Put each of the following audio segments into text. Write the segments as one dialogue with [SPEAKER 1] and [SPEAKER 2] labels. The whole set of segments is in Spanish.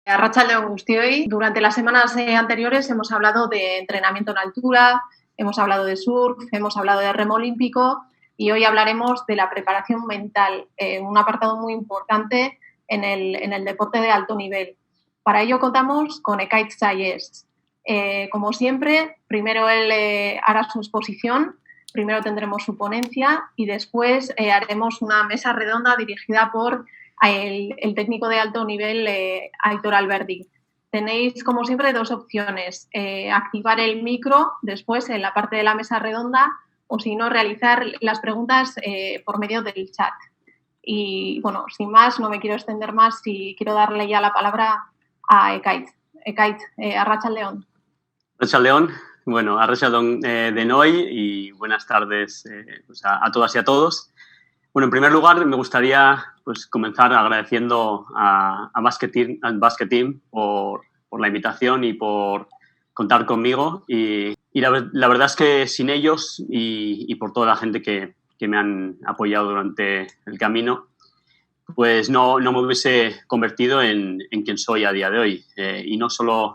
[SPEAKER 1] Arratsaldeon guztioi. Durante las semanas anteriores hemos hablado de entrenamiento en altura, hemos hablado de surf, hemos hablado de remo olímpico y hoy hablaremos de la preparación mental, un apartado muy importante en el deporte de alto nivel. Para ello contamos con Ekaitz Sayers. Como siempre, primero él hará su exposición, primero tendremos su ponencia y después haremos una mesa redonda dirigida por el técnico de alto nivel Aitor Alberdi. Tenéis, como siempre, dos opciones. Activar el micro después en la parte de la mesa redonda o, si no, realizar las preguntas por medio del chat. Y, bueno, sin más, no me quiero extender más y quiero darle ya la palabra a Ekaitz. Ekaitz, Arratsaldeon.
[SPEAKER 2] Arratsaldeon. Bueno, Arratsaldeon de Noi y buenas tardes pues a todas y a todos. Bueno, en primer lugar, me gustaría pues, comenzar agradeciendo a Basket Team por la invitación y por contar conmigo. Y la verdad es que sin ellos y por toda la gente que me han apoyado durante el camino, pues no me hubiese convertido en quien soy a día de hoy. Y no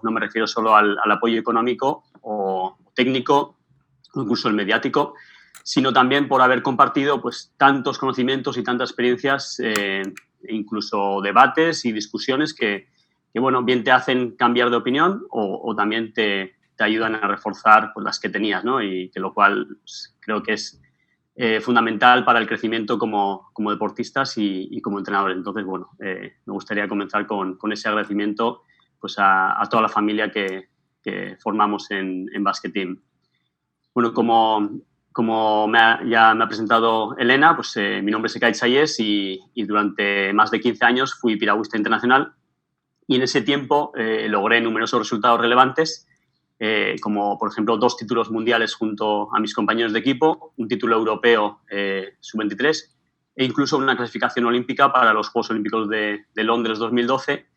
[SPEAKER 2] me refiero solo al apoyo económico o técnico, o incluso el mediático, sino también por haber compartido pues, tantos conocimientos y tantas experiencias, incluso debates y discusiones que bueno, bien te hacen cambiar de opinión o también te ayudan a reforzar pues, las que tenías, ¿no? Y que lo cual pues, creo que es fundamental para el crecimiento como deportistas y como entrenadores. Entonces, bueno, me gustaría comenzar con ese agradecimiento pues, a toda la familia que formamos en Basket Team. Bueno, como ya me ha presentado Elena, pues mi nombre es Ekaitz Sayers y durante más de 15 años fui piragüista internacional y en ese tiempo logré numerosos resultados relevantes, como por ejemplo 2 títulos mundiales junto a mis compañeros de equipo, un título europeo sub-23 e incluso una clasificación olímpica para los Juegos Olímpicos de Londres 2012,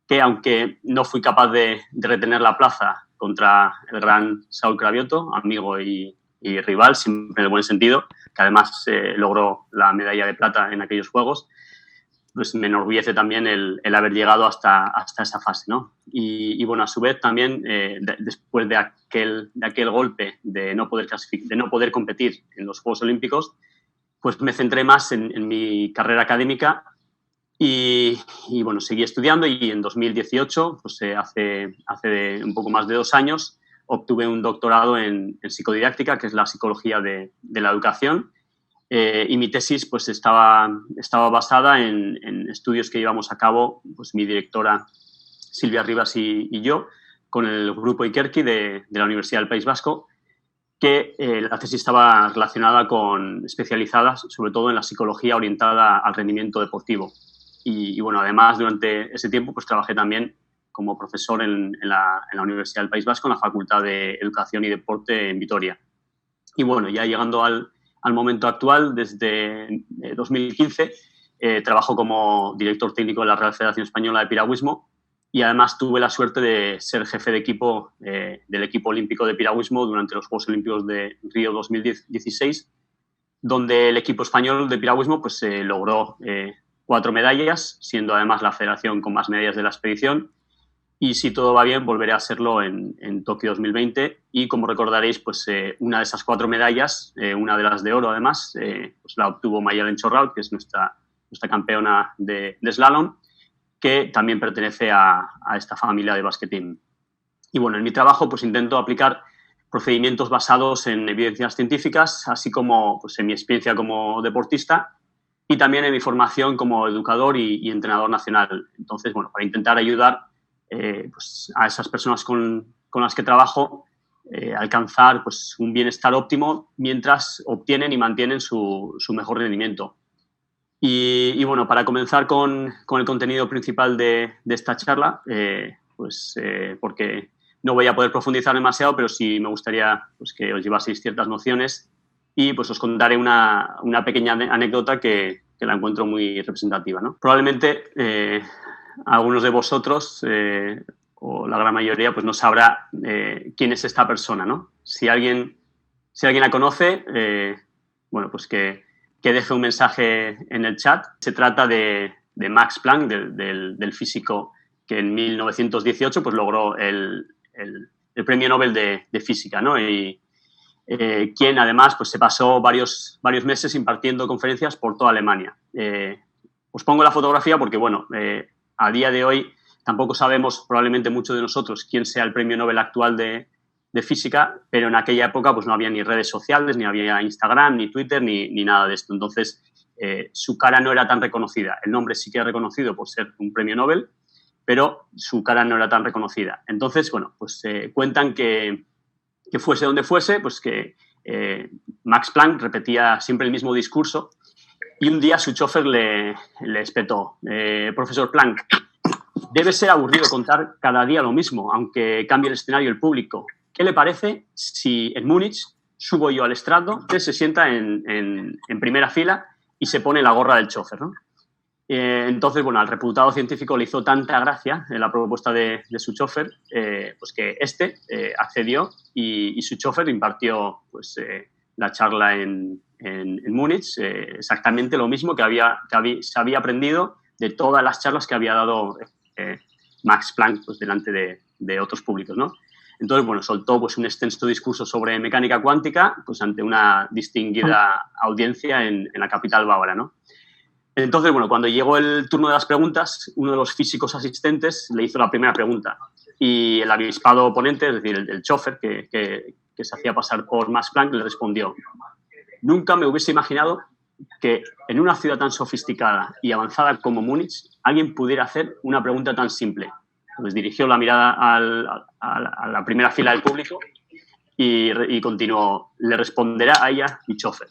[SPEAKER 2] que aunque no fui capaz de retener la plaza contra el gran Saúl Cravioto, amigo y rival, siempre en el buen sentido, que además logró la medalla de plata en aquellos Juegos, pues me enorgullece también el haber llegado hasta esa fase, ¿no? Y bueno, a su vez también, después de aquel golpe de no poder competir en los Juegos Olímpicos, pues me centré más en mi carrera académica y bueno, seguí estudiando y en 2018, pues hace un poco más de 2 años, obtuve un doctorado en psicodidáctica, que es la psicología de la educación, y mi tesis pues, estaba basada en estudios que llevamos a cabo pues, mi directora Silvia Rivas y yo, con el grupo Ikerki de la Universidad del País Vasco, que la tesis estaba especializada sobre todo en la psicología orientada al rendimiento deportivo. Y bueno, además, durante ese tiempo pues, trabajé también como profesor en la Universidad del País Vasco, en la Facultad de Educación y Deporte en Vitoria. Y bueno, ya llegando al momento actual, desde 2015, trabajo como director técnico de la Real Federación Española de Piragüismo y además tuve la suerte de ser jefe de equipo del equipo olímpico de piragüismo durante los Juegos Olímpicos de Río 2016, donde el equipo español de piragüismo pues, logró 4 medallas, siendo además la federación con más medallas de la expedición. Y si todo va bien, volveré a hacerlo en Tokio 2020. Y como recordaréis, pues una de esas 4 medallas, una de las de oro además, pues la obtuvo Mayalen Chorraut, que es nuestra campeona de slalom, que también pertenece a esta familia de Basket Team. Y bueno, en mi trabajo pues intento aplicar procedimientos basados en evidencias científicas, así como pues, en mi experiencia como deportista y también en mi formación como educador y entrenador nacional. Entonces, bueno, para intentar ayudar pues a esas personas con las que trabajo alcanzar pues, un bienestar óptimo mientras obtienen y mantienen su mejor rendimiento. Y bueno, para comenzar con el contenido principal de esta charla, porque no voy a poder profundizar demasiado, pero sí me gustaría pues, que os llevaseis ciertas nociones y pues os contaré una pequeña anécdota que la encuentro muy representativa, ¿no? Probablemente algunos de vosotros, o la gran mayoría, pues no sabrá quién es esta persona, ¿no? Si alguien la conoce, bueno, pues que deje un mensaje en el chat. Se trata de Max Planck, del físico que en 1918 pues, logró el Premio Nobel de Física, ¿no? Y quien además pues, se pasó varios meses impartiendo conferencias por toda Alemania. Os pongo la fotografía porque, bueno, a día de hoy tampoco sabemos probablemente mucho de nosotros quién sea el Premio Nobel actual de Física, pero en aquella época pues, no había ni redes sociales, ni había Instagram, ni Twitter, ni nada de esto. Entonces, su cara no era tan reconocida. El nombre sí que es reconocido por ser un premio Nobel, pero su cara no era tan reconocida. Entonces, bueno, pues cuentan que fuese donde fuese, pues que Max Planck repetía siempre el mismo discurso y un día su chofer le espetó: profesor Planck, debe ser aburrido contar cada día lo mismo, aunque cambie el escenario y el público. ¿Qué le parece si en Múnich subo yo al estrado, usted se sienta en primera fila y se pone la gorra del chofer, ¿no? Entonces, bueno, al reputado científico le hizo tanta gracia la propuesta de su chofer, pues que accedió y su chofer impartió pues, la charla en Múnich, exactamente lo mismo que se había aprendido de todas las charlas que había dado Max Planck pues, delante de otros públicos, ¿no? Entonces, bueno, soltó pues, un extenso discurso sobre mecánica cuántica pues, ante una distinguida audiencia en la capital bávara, ¿no? Entonces, bueno, cuando llegó el turno de las preguntas, uno de los físicos asistentes le hizo la primera pregunta y el avispado oponente, es decir, el chofer que se hacía pasar por Max Planck, le respondió: nunca me hubiese imaginado que en una ciudad tan sofisticada y avanzada como Múnich alguien pudiera hacer una pregunta tan simple. Pues dirigió la mirada a la primera fila del público y continuó: le responderá a ella mi chofer.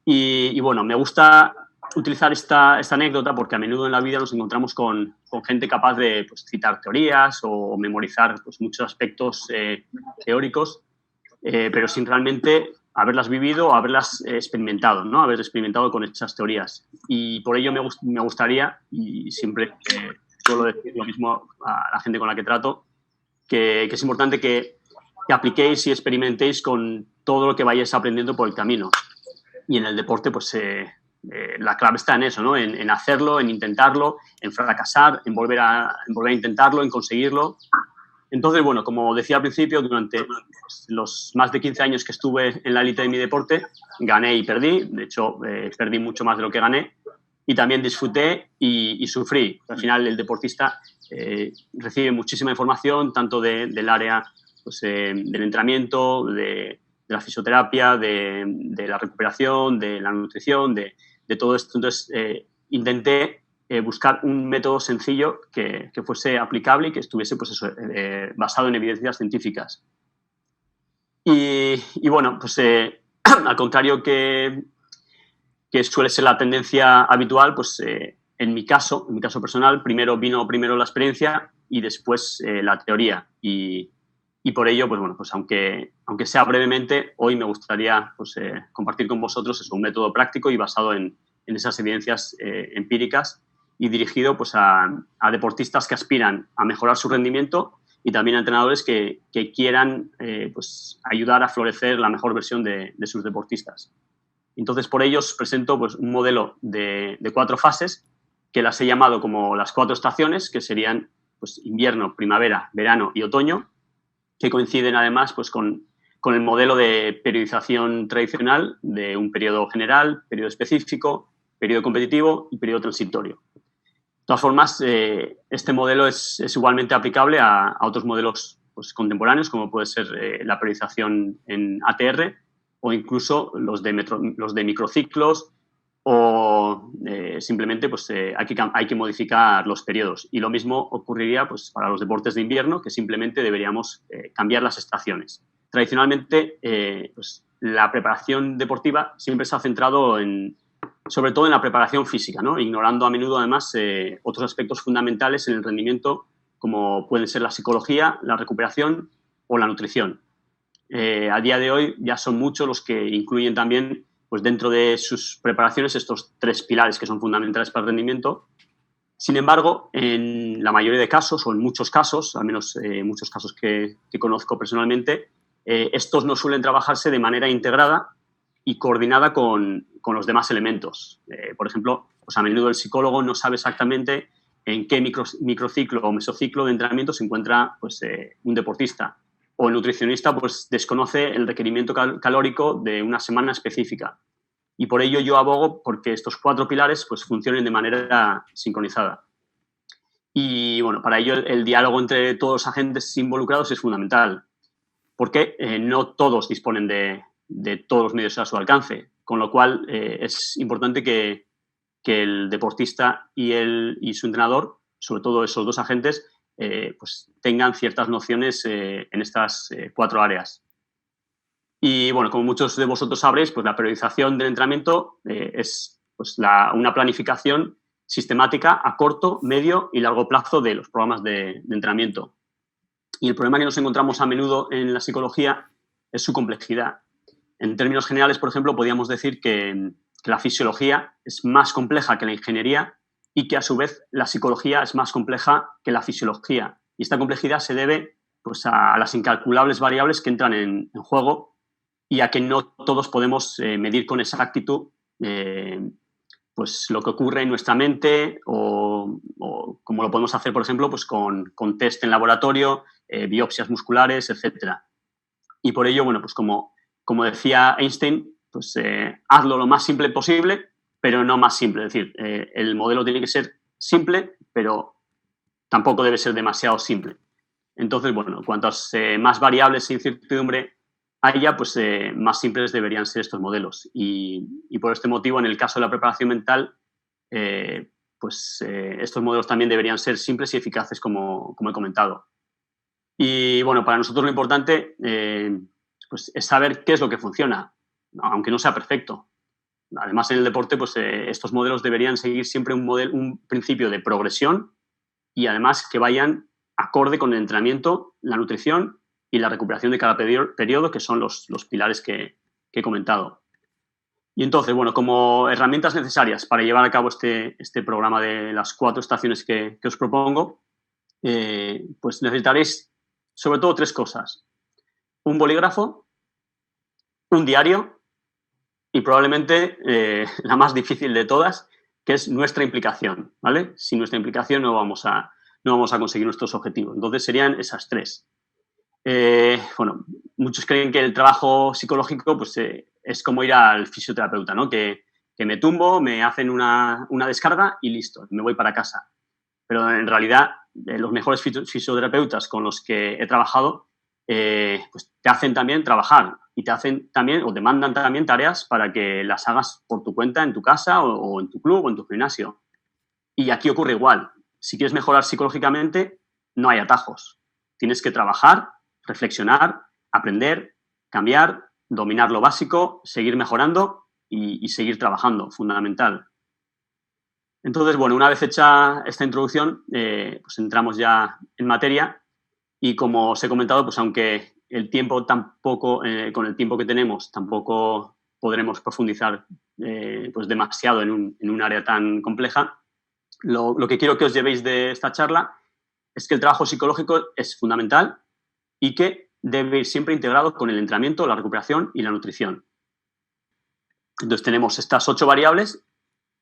[SPEAKER 2] Y bueno, me gusta utilizar esta anécdota porque a menudo en la vida nos encontramos con gente capaz de pues, citar teorías o memorizar pues, muchos aspectos teóricos, pero sin realmente haberlas vivido o haberlas experimentado, ¿no? Haber experimentado con esas teorías. Y por ello me gustaría, y siempre suelo decir lo mismo a la gente con la que trato, que es importante que apliquéis y experimentéis con todo lo que vayáis aprendiendo por el camino. Y en el deporte, pues la clave está en eso, ¿no? En hacerlo, en intentarlo, en fracasar, en volver a intentarlo, en conseguirlo. Entonces, bueno, como decía al principio, durante los más de 15 años que estuve en la élite de mi deporte, gané y perdí. De hecho, perdí mucho más de lo que gané. Y también disfruté y sufrí. Al final, el deportista recibe muchísima información, tanto del área pues, del entrenamiento, de la fisioterapia, de la recuperación, de la nutrición, de todo esto. Entonces, intenté buscar un método sencillo que fuese aplicable y que estuviese pues eso, basado en evidencias científicas. Y bueno, pues al contrario que suele ser la tendencia habitual, pues en mi caso personal, primero la experiencia y después la teoría. Y por ello, pues bueno, pues aunque sea brevemente, hoy me gustaría pues, compartir con vosotros un método práctico y basado en esas evidencias empíricas y dirigido pues, a deportistas que aspiran a mejorar su rendimiento y también a entrenadores que quieran pues, ayudar a florecer la mejor versión de sus deportistas. Entonces, por ello os presento pues, un modelo de 4 fases que las he llamado como las 4 estaciones, que serían pues, invierno, primavera, verano y otoño, que coinciden además pues, con el modelo de periodización tradicional de un periodo general, periodo específico, periodo competitivo y periodo transitorio. De todas formas, este modelo es igualmente aplicable a otros modelos pues, contemporáneos, como puede ser la periodización en ATR o incluso los de microciclos o simplemente pues, hay que modificar los periodos. Y lo mismo ocurriría pues, para los deportes de invierno, que simplemente deberíamos cambiar las estaciones. Tradicionalmente, pues, la preparación deportiva siempre se ha centrado sobre todo en la preparación física, ¿no? Ignorando a menudo, además, otros aspectos fundamentales en el rendimiento, como pueden ser la psicología, la recuperación o la nutrición. A día de hoy ya son muchos los que incluyen también pues dentro de sus preparaciones estos 3 pilares que son fundamentales para el rendimiento. Sin embargo, en la mayoría de casos, o en muchos casos, al menos muchos casos que conozco personalmente, estos no suelen trabajarse de manera integrada y coordinada con los demás elementos. Por ejemplo, pues a menudo el psicólogo no sabe exactamente en qué microciclo o mesociclo de entrenamiento se encuentra pues, un deportista. O el nutricionista pues, desconoce el requerimiento calórico de una semana específica. Y por ello yo abogo porque estos 4 pilares pues, funcionen de manera sincronizada. Y bueno, para ello el diálogo entre todos los agentes involucrados es fundamental, porque no todos disponen de todos los medios a su alcance, con lo cual es importante que el deportista y su entrenador, sobre todo esos 2 agentes, pues tengan ciertas nociones en estas 4 áreas. Y bueno, como muchos de vosotros sabréis, pues la periodización del entrenamiento es pues, una planificación sistemática a corto, medio y largo plazo de los programas de entrenamiento. Y el problema que nos encontramos a menudo en la psicología es su complejidad. En términos generales, por ejemplo, podríamos decir que la fisiología es más compleja que la ingeniería y que, a su vez, la psicología es más compleja que la fisiología. Y esta complejidad se debe pues, a las incalculables variables que entran en juego y a que no todos podemos medir con exactitud pues, lo que ocurre en nuestra mente o como lo podemos hacer, por ejemplo, pues, con test en laboratorio, biopsias musculares, etc. Y por ello, bueno, pues como decía Einstein, pues hazlo lo más simple posible, pero no más simple. Es decir, el modelo tiene que ser simple, pero tampoco debe ser demasiado simple. Entonces, bueno, cuantas más variables e incertidumbre haya, pues más simples deberían ser estos modelos. Y por este motivo, en el caso de la preparación mental, estos modelos también deberían ser simples y eficaces, como he comentado. Y, bueno, para nosotros lo importante pues, es saber qué es lo que funciona, aunque no sea perfecto. Además, en el deporte, pues estos modelos deberían seguir siempre un principio de progresión y, además, que vayan acorde con el entrenamiento, la nutrición y la recuperación de cada periodo, que son los pilares que he comentado. Y entonces, bueno, como herramientas necesarias para llevar a cabo este programa de las 4 estaciones que os propongo, pues necesitaréis sobre todo 3 cosas. Un bolígrafo, un diario y probablemente la más difícil de todas, que es nuestra implicación, ¿vale? Sin nuestra implicación no vamos a conseguir nuestros objetivos. Entonces serían esas 3. Bueno, muchos creen que el trabajo psicológico pues, es como ir al fisioterapeuta, ¿no? Que me tumbo, me hacen una descarga y listo, me voy para casa. Pero en realidad los mejores fisioterapeutas con los que he trabajado pues te hacen también trabajar y te hacen también o te mandan también tareas para que las hagas por tu cuenta en tu casa o en tu club o en tu gimnasio. Y aquí ocurre igual. Si quieres mejorar psicológicamente, no hay atajos. Tienes que trabajar, reflexionar, aprender, cambiar, dominar lo básico, seguir mejorando y seguir trabajando, fundamental. Entonces, bueno, una vez hecha esta introducción, pues entramos ya en materia y, como os he comentado, pues aunque el tiempo tampoco, con el tiempo que tenemos, tampoco podremos profundizar pues demasiado en un área tan compleja, lo que quiero que os llevéis de esta charla es que el trabajo psicológico es fundamental y que debe ir siempre integrado con el entrenamiento, la recuperación y la nutrición. Entonces tenemos estas 8 variables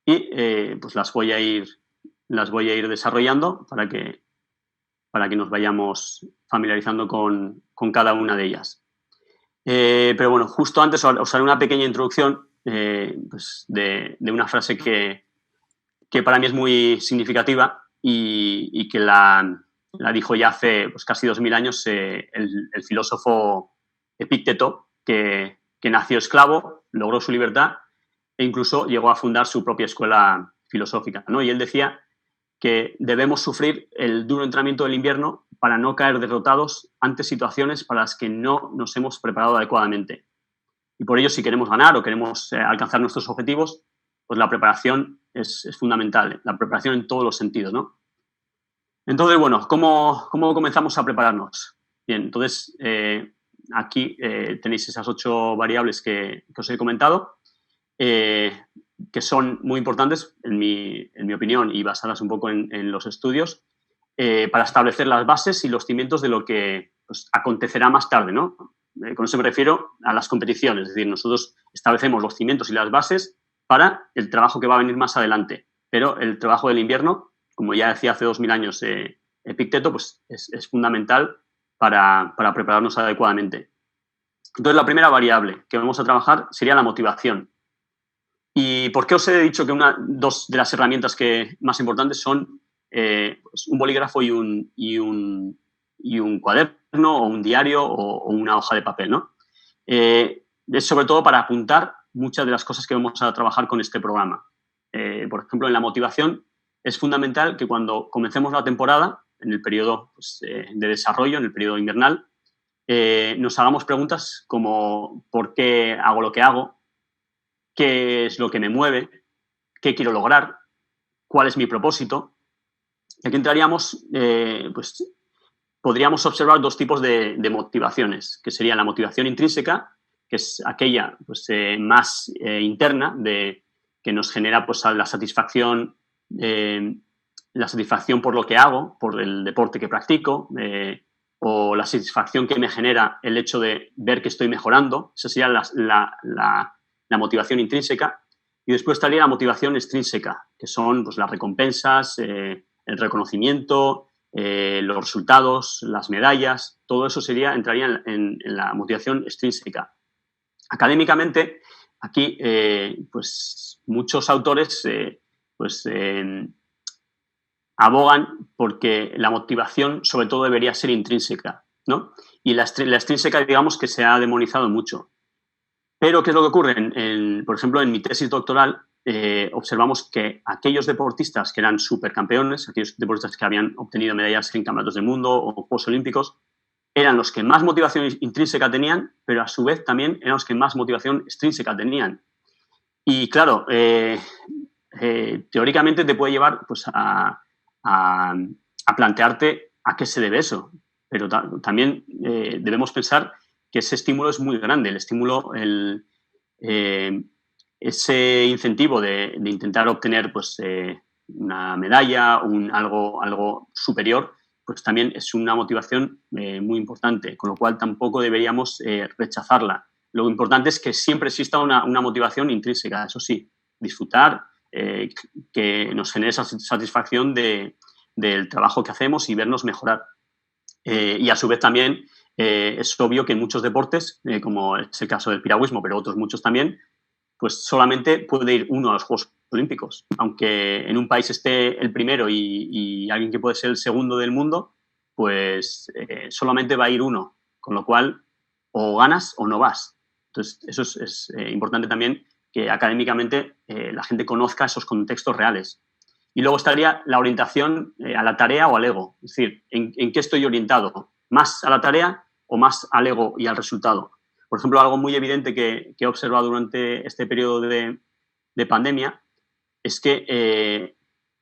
[SPEAKER 2] y pues las voy a ir desarrollando para que nos vayamos familiarizando con cada una de ellas. Pero bueno, justo antes os haré una pequeña introducción pues de una frase que para mí es muy significativa y que la dijo ya hace pues, casi 2000 años el filósofo Epícteto, que nació esclavo, logró su libertad e incluso llegó a fundar su propia escuela filosófica, ¿no? Y él decía que debemos sufrir el duro entrenamiento del invierno para no caer derrotados ante situaciones para las que no nos hemos preparado adecuadamente. Y por ello, si queremos ganar o queremos alcanzar nuestros objetivos, pues la preparación es fundamental, la preparación en todos los sentidos, ¿no? Entonces, bueno, ¿cómo comenzamos a prepararnos? Bien, entonces, aquí tenéis esas 8 variables que os he comentado, que son muy importantes, en mi opinión, y basadas un poco en los estudios, para establecer las bases y los cimientos de lo que pues, acontecerá más tarde, ¿no? Con eso me refiero a las competiciones, es decir, nosotros establecemos los cimientos y las bases para el trabajo que va a venir más adelante, pero el trabajo del invierno como ya decía hace 2000 años Epicteto, pues es fundamental para prepararnos adecuadamente. Entonces, la primera variable que vamos a trabajar sería la motivación. ¿Y por qué os he dicho que dos de las herramientas más importantes son pues un bolígrafo y un cuaderno o un diario o una hoja de papel, ¿no? Es sobre todo para apuntar muchas de las cosas que vamos a trabajar con este programa. Por ejemplo, en la motivación es fundamental que cuando comencemos la temporada, en el periodo pues, de desarrollo, en el periodo invernal, nos hagamos preguntas como ¿por qué hago lo que hago? ¿Qué es lo que me mueve? ¿Qué quiero lograr? ¿Cuál es mi propósito? Y aquí entraríamos, pues podríamos observar dos tipos de motivaciones, que sería la motivación intrínseca, que es aquella pues, más interna, que nos genera pues, la satisfacción por lo que hago, por el deporte que practico, o la satisfacción que me genera el hecho de ver que estoy mejorando. Esa sería la motivación intrínseca. Y después estaría la motivación extrínseca, que son pues, las recompensas, el reconocimiento, los resultados, las medallas. Todo eso entraría en la motivación extrínseca. Académicamente, aquí pues muchos autores abogan porque la motivación sobre todo debería ser intrínseca, ¿no? Y la extrínseca, digamos, que se ha demonizado mucho. Pero, ¿qué es lo que ocurre? Por ejemplo, en mi tesis doctoral observamos que aquellos deportistas que eran supercampeones, aquellos deportistas que habían obtenido medallas en campeonatos del mundo o Juegos Olímpicos, eran los que más motivación intrínseca tenían, pero a su vez también eran los que más motivación extrínseca tenían. Y claro, teóricamente te puede llevar pues, a plantearte a qué se debe eso. Pero también debemos pensar que ese estímulo es muy grande. El estímulo, ese incentivo de intentar obtener pues, una medalla, algo superior, pues también es una motivación muy importante, con lo cual tampoco deberíamos rechazarla. Lo importante es que siempre exista una motivación intrínseca, eso sí, disfrutar, que nos genere esa satisfacción del trabajo que hacemos y vernos mejorar. Y a su vez también es obvio que en muchos deportes, como es el caso del piragüismo, pero otros muchos también, pues solamente puede ir uno a los Juegos Olímpicos. Aunque en un país esté el primero y alguien que puede ser el segundo del mundo, pues solamente va a ir uno. Con lo cual, o ganas o no vas. Entonces, eso es importante también que académicamente la gente conozca esos contextos reales. Y luego estaría la orientación a la tarea o al ego. Es decir, ¿en qué estoy orientado? ¿Más a la tarea o más al ego y al resultado? Por ejemplo, algo muy evidente que he observado durante este periodo de pandemia es que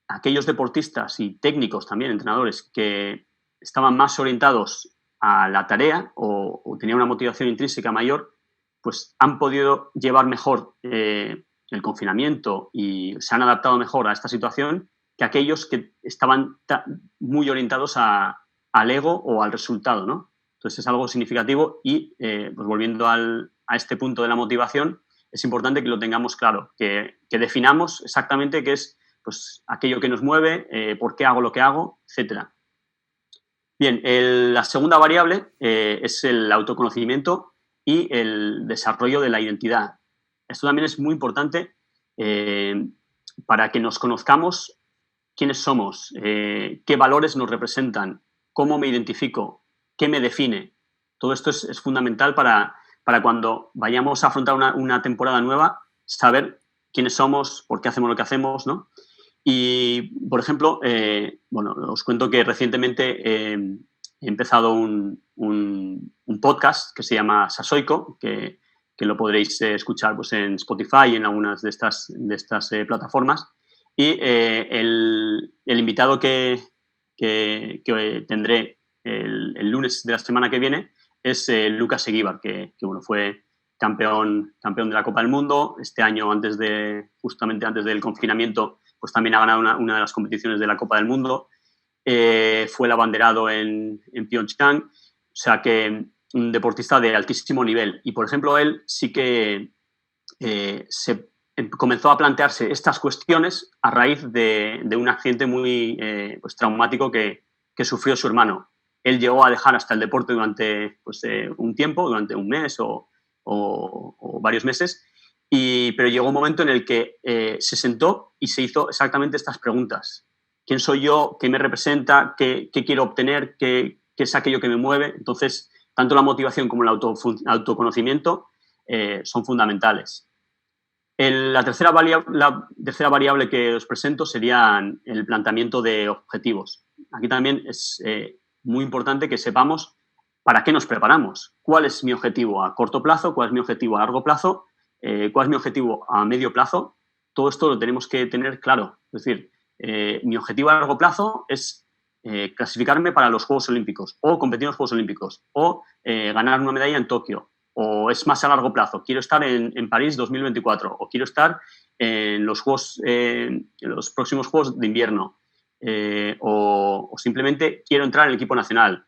[SPEAKER 2] aquellos deportistas y técnicos también, entrenadores, que estaban más orientados a la tarea o tenían una motivación intrínseca mayor, pues han podido llevar mejor el confinamiento y se han adaptado mejor a esta situación que aquellos que estaban muy orientados al ego o al resultado, ¿no? Entonces es algo significativo y pues volviendo a este punto de la motivación, es importante que lo tengamos claro, que definamos exactamente qué es pues, aquello que nos mueve, por qué hago lo que hago, etc. Bien, la segunda variable es el autoconocimiento y el desarrollo de la identidad. Esto también es muy importante para que nos conozcamos quiénes somos, qué valores nos representan, cómo me identifico, qué me define. Todo esto es fundamental para cuando vayamos a afrontar una temporada nueva, saber quiénes somos, por qué hacemos lo que hacemos, ¿no? Y, por ejemplo, bueno, os cuento que recientemente he empezado un podcast que se llama Sasoico, que lo podréis escuchar pues, en Spotify y en algunas de estas plataformas. Y el invitado que tendré el lunes de la semana que viene es Lucas Eguíbar, que bueno, fue campeón de la Copa del Mundo. Este año, justamente antes del confinamiento, pues también ha ganado una de las competiciones de la Copa del Mundo. Fue el abanderado en Pyeongchang. O sea que un deportista de altísimo nivel. Y, por ejemplo, él sí que se comenzó a plantearse estas cuestiones a raíz de un accidente muy pues, traumático que sufrió su hermano. Él llegó a dejar hasta el deporte durante pues, un tiempo, durante un mes o varios meses, pero llegó un momento en el que se sentó y se hizo exactamente estas preguntas. ¿Quién soy yo? ¿Qué me representa? ¿Qué quiero obtener? ¿Qué es aquello que me mueve? Entonces, tanto la motivación como el autoconocimiento son fundamentales. La tercera variable que os presento sería el planteamiento de objetivos. Aquí también es muy importante que sepamos para qué nos preparamos. ¿Cuál es mi objetivo a corto plazo? ¿Cuál es mi objetivo a largo plazo? ¿Cuál es mi objetivo a medio plazo? Todo esto lo tenemos que tener claro. Es decir, mi objetivo a largo plazo es clasificarme para los Juegos Olímpicos o competir en los Juegos Olímpicos o ganar una medalla en Tokio. O es más a largo plazo, quiero estar en París 2024 o quiero estar en los próximos Juegos de Invierno o simplemente quiero entrar en el equipo nacional.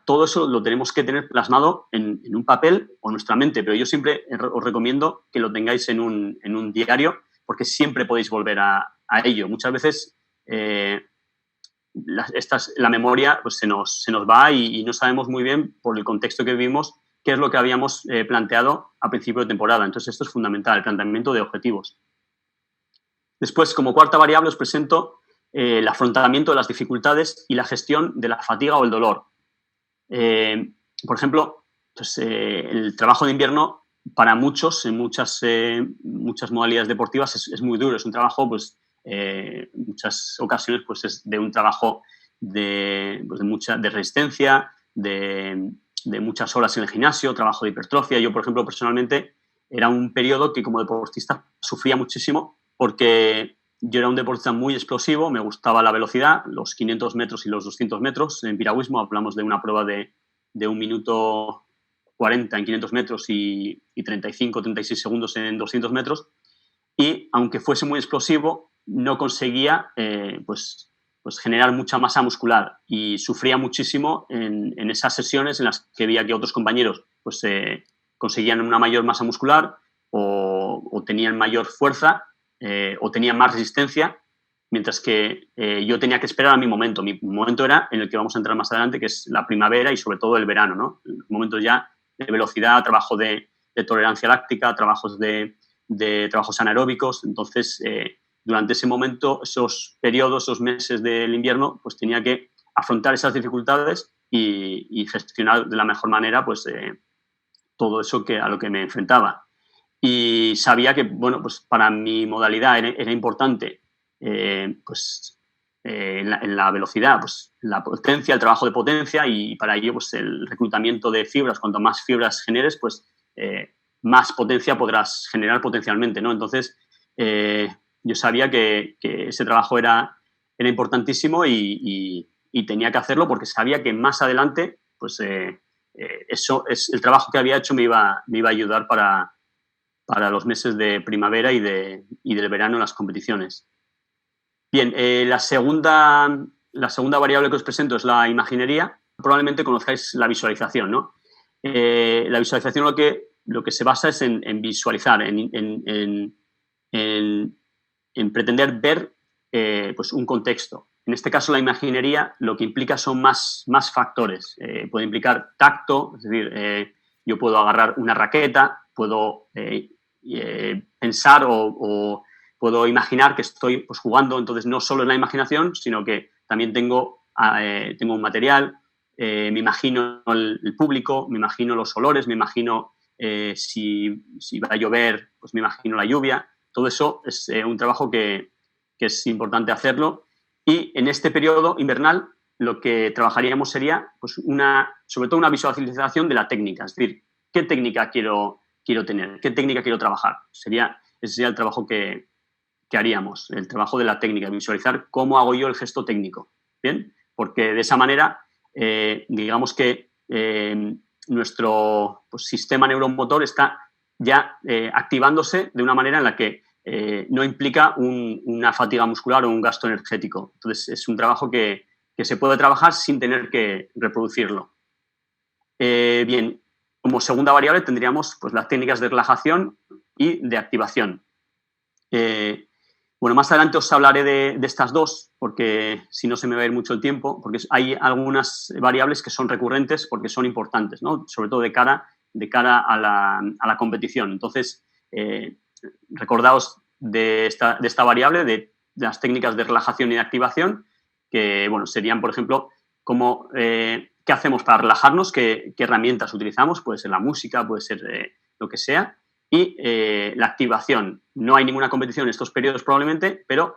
[SPEAKER 2] Todo eso lo tenemos que tener plasmado en un papel o en nuestra mente, pero yo siempre os recomiendo que lo tengáis en un diario porque siempre podéis volver a ello. Muchas veces la memoria pues, se nos va y no sabemos muy bien por el contexto que vivimos qué es lo que habíamos planteado a principio de temporada. Entonces, esto es fundamental, el planteamiento de objetivos. Después, como cuarta variable, os presento el afrontamiento de las dificultades y la gestión de la fatiga o el dolor. Por ejemplo, pues, el trabajo de invierno para muchos, en muchas modalidades deportivas, es muy duro. Es un trabajo, pues, en muchas ocasiones, pues, es de un trabajo de resistencia, de muchas horas en el gimnasio, trabajo de hipertrofia. Yo, por ejemplo, personalmente, era un periodo que como deportista sufría muchísimo porque yo era un deportista muy explosivo, me gustaba la velocidad, los 500 metros y los 200 metros. En piragüismo hablamos de una prueba de 1 minuto 40 en 500 metros y 35, 36 segundos en 200 metros. Y aunque fuese muy explosivo, no conseguía pues generar mucha masa muscular y sufría muchísimo en esas sesiones en las que veía que otros compañeros pues, conseguían una mayor masa muscular o tenían mayor fuerza o tenían más resistencia, mientras que yo tenía que esperar a mi momento. Mi momento era en el que vamos a entrar más adelante, que es la primavera y sobre todo el verano, ¿no? Momentos ya de velocidad, trabajo de tolerancia láctica, trabajos trabajos anaeróbicos. Entonces, durante ese momento, esos periodos, esos meses del invierno, pues tenía que afrontar esas dificultades y gestionar de la mejor manera pues, todo eso a lo que me enfrentaba. Y sabía que, bueno, pues para mi modalidad era importante pues, en la velocidad, pues la potencia, el trabajo de potencia y para ello pues, el reclutamiento de fibras. Cuanto más fibras generes, pues más potencia podrás generar potencialmente, ¿no? Entonces, yo sabía que ese trabajo era importantísimo y tenía que hacerlo porque sabía que más adelante, pues eso es el trabajo que había hecho me iba a ayudar para los meses de primavera y del verano en las competiciones. Bien, la segunda variable que os presento es la imaginería. Probablemente conozcáis la visualización, ¿no? La visualización lo que se basa es en visualizar, en pretender ver pues un contexto. En este caso, la imaginería lo que implica son más factores. Puede implicar tacto, es decir, yo puedo agarrar una raqueta, puedo pensar o puedo imaginar que estoy pues, jugando. Entonces, no solo en la imaginación, sino que también tengo un material, me imagino el público, me imagino los olores, me imagino si va a llover, pues me imagino la lluvia. Todo eso es un trabajo que es importante hacerlo. Y en este periodo invernal lo que trabajaríamos sería pues sobre todo una visualización de la técnica. Es decir, ¿qué técnica quiero tener? ¿Qué técnica quiero trabajar? Ese sería el trabajo que haríamos, el trabajo de la técnica, visualizar cómo hago yo el gesto técnico. ¿Bien? Porque de esa manera, digamos que nuestro pues, sistema neuromotor está ya activándose de una manera en la que no implica una fatiga muscular o un gasto energético. Entonces, es un trabajo que se puede trabajar sin tener que reproducirlo. Bien, como segunda variable tendríamos pues, las técnicas de relajación y de activación. Bueno, más adelante os hablaré de estas dos, porque si no se me va a ir mucho el tiempo, porque hay algunas variables que son recurrentes porque son importantes, ¿no? Sobre todo de cara a la competición. Entonces, recordaos de esta variable, de las técnicas de relajación y de activación, que, bueno, serían, por ejemplo, qué hacemos para relajarnos, qué herramientas utilizamos, puede ser la música, puede ser lo que sea, y la activación. No hay ninguna competición en estos periodos probablemente, pero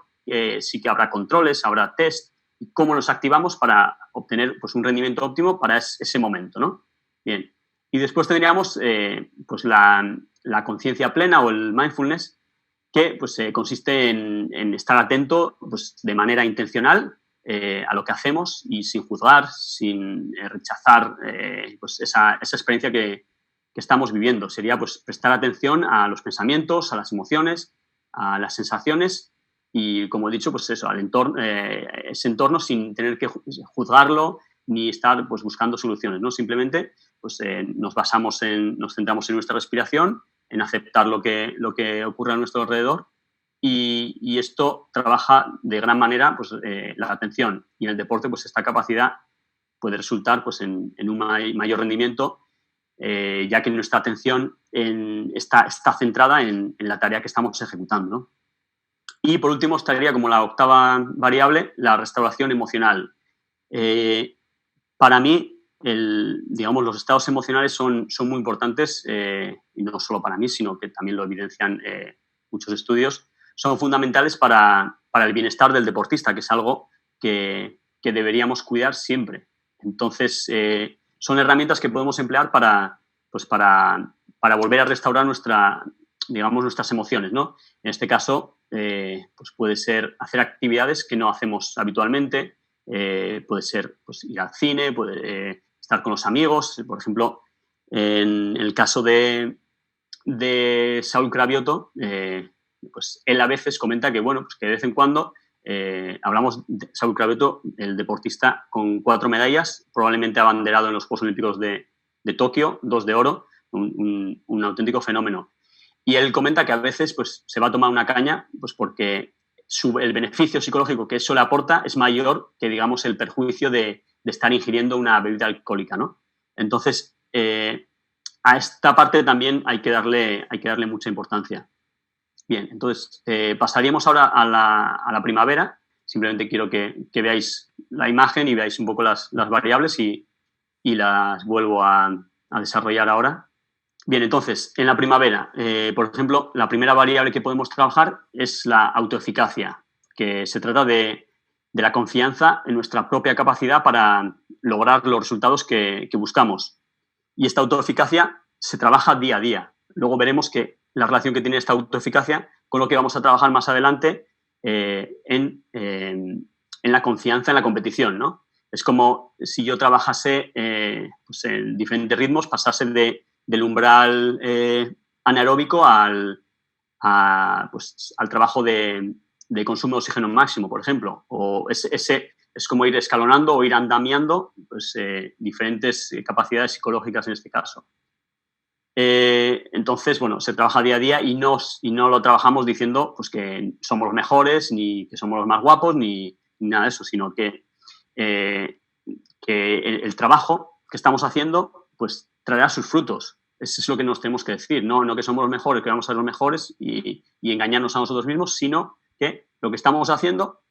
[SPEAKER 2] sí que habrá controles, habrá test, y cómo nos activamos para obtener pues, un rendimiento óptimo para ese momento, ¿no? Bien. Y después tendríamos pues la conciencia plena o el mindfulness, que pues, consiste en estar atento pues, de manera intencional a lo que hacemos y sin juzgar, sin rechazar pues esa experiencia que estamos viviendo. Sería pues, prestar atención a los pensamientos, a las emociones, a las sensaciones y, como he dicho, pues eso, al entorno, ese entorno sin tener que juzgarlo ni estar pues, buscando soluciones, ¿no? Simplemente pues, nos centramos en nuestra respiración, en aceptar lo que ocurre a nuestro alrededor y esto trabaja de gran manera pues, la atención y en el deporte pues, esta capacidad puede resultar pues, en un mayor rendimiento ya que nuestra atención está centrada en la tarea que estamos ejecutando, ¿no? Y por último estaría como la octava variable, la restauración emocional. Para mí, digamos, los estados emocionales son muy importantes, y no solo para mí, sino que también lo evidencian muchos estudios, son fundamentales para el bienestar del deportista, que es algo que deberíamos cuidar siempre. Entonces, son herramientas que podemos emplear para volver a restaurar nuestras emociones, ¿no? En este caso, pues puede ser hacer actividades que no hacemos habitualmente, puede ser pues, ir al cine, puede estar con los amigos. Por ejemplo, en el caso de Saúl Cravioto, pues él a veces comenta que, bueno, pues que de vez en cuando hablamos de Saúl Cravioto, el deportista con 4 medallas, probablemente abanderado en los Juegos Olímpicos de Tokio, 2 de oro, un auténtico fenómeno. Y él comenta que a veces pues, se va a tomar una caña pues, porque el beneficio psicológico que eso le aporta es mayor que, digamos, el perjuicio de estar ingiriendo una bebida alcohólica, ¿no? Entonces, a esta parte también hay que darle mucha importancia. Bien, entonces pasaríamos ahora a la primavera. Simplemente quiero que veáis la imagen y veáis un poco las variables y las vuelvo a desarrollar ahora. Bien, entonces, en la primavera, por ejemplo, la primera variable que podemos trabajar es la autoeficacia, que se trata de la confianza en nuestra propia capacidad para lograr los resultados que buscamos. Y esta autoeficacia se trabaja día a día. Luego veremos que la relación que tiene esta autoeficacia con lo que vamos a trabajar más adelante en la confianza en la competición, ¿no? Es como si yo trabajase pues en diferentes ritmos, pasase del umbral anaeróbico al trabajo de consumo de oxígeno máximo, por ejemplo. O es como ir escalonando o ir andamiando pues, diferentes capacidades psicológicas en este caso. Entonces, bueno, se trabaja día a día y no lo trabajamos diciendo pues, que somos los mejores, ni que somos los más guapos, ni nada de eso, sino que el trabajo que estamos haciendo pues traerá sus frutos. Eso es lo que nos tenemos que decir, no que somos los mejores, que vamos a ser los mejores y engañarnos a nosotros mismos, sino que lo que estamos haciendo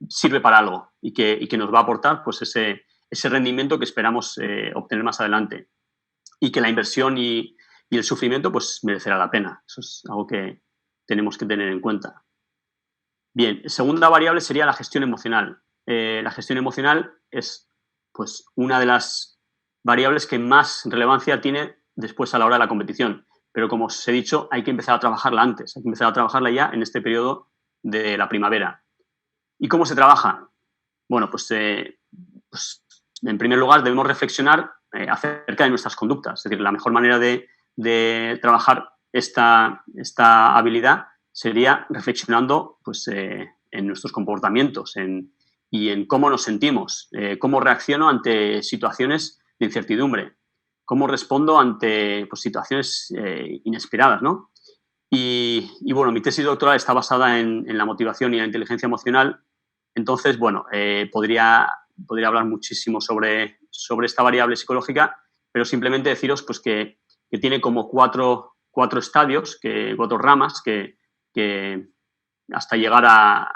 [SPEAKER 2] sirve para algo y que nos va a aportar pues, ese rendimiento que esperamos obtener más adelante. Y que la inversión y el sufrimiento pues merecerá la pena. Eso es algo que tenemos que tener en cuenta. Bien, segunda variable sería la gestión emocional. La gestión emocional es pues, una de las variables que más relevancia tiene después a la hora de la competición. Pero como os he dicho, hay que empezar a trabajarla antes, hay que empezar a trabajarla ya en este periodo de la primavera. ¿Y cómo se trabaja? Bueno, pues en primer lugar debemos reflexionar acerca de nuestras conductas. Es decir, la mejor manera de trabajar esta habilidad sería reflexionando pues, en nuestros comportamientos y en cómo nos sentimos, cómo reacciono ante situaciones de incertidumbre, cómo respondo ante pues, situaciones inesperadas, ¿no? Bueno, mi tesis doctoral está basada en la motivación y la inteligencia emocional. Entonces, bueno, podría hablar muchísimo sobre esta variable psicológica, pero simplemente deciros pues, que tiene como cuatro estadios, cuatro ramas, que hasta llegar a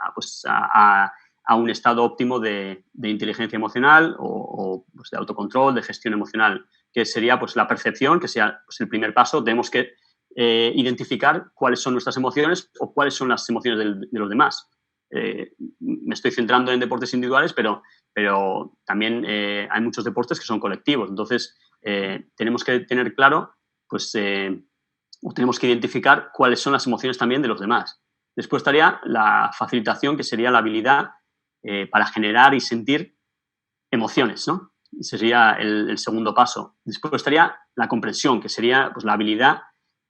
[SPEAKER 2] un estado óptimo de inteligencia emocional o pues, de autocontrol, de gestión emocional, que sería pues, la percepción, que sea pues, el primer paso. Tenemos que identificar cuáles son nuestras emociones o cuáles son las emociones de los demás. Me estoy centrando en deportes individuales, pero también hay muchos deportes que son colectivos. Entonces, tenemos que tener claro, pues, o tenemos que identificar cuáles son las emociones también de los demás. Después estaría la facilitación, que sería la habilidad para generar y sentir emociones, ¿no? Ese sería el segundo paso. Después estaría la comprensión, que sería pues, la habilidad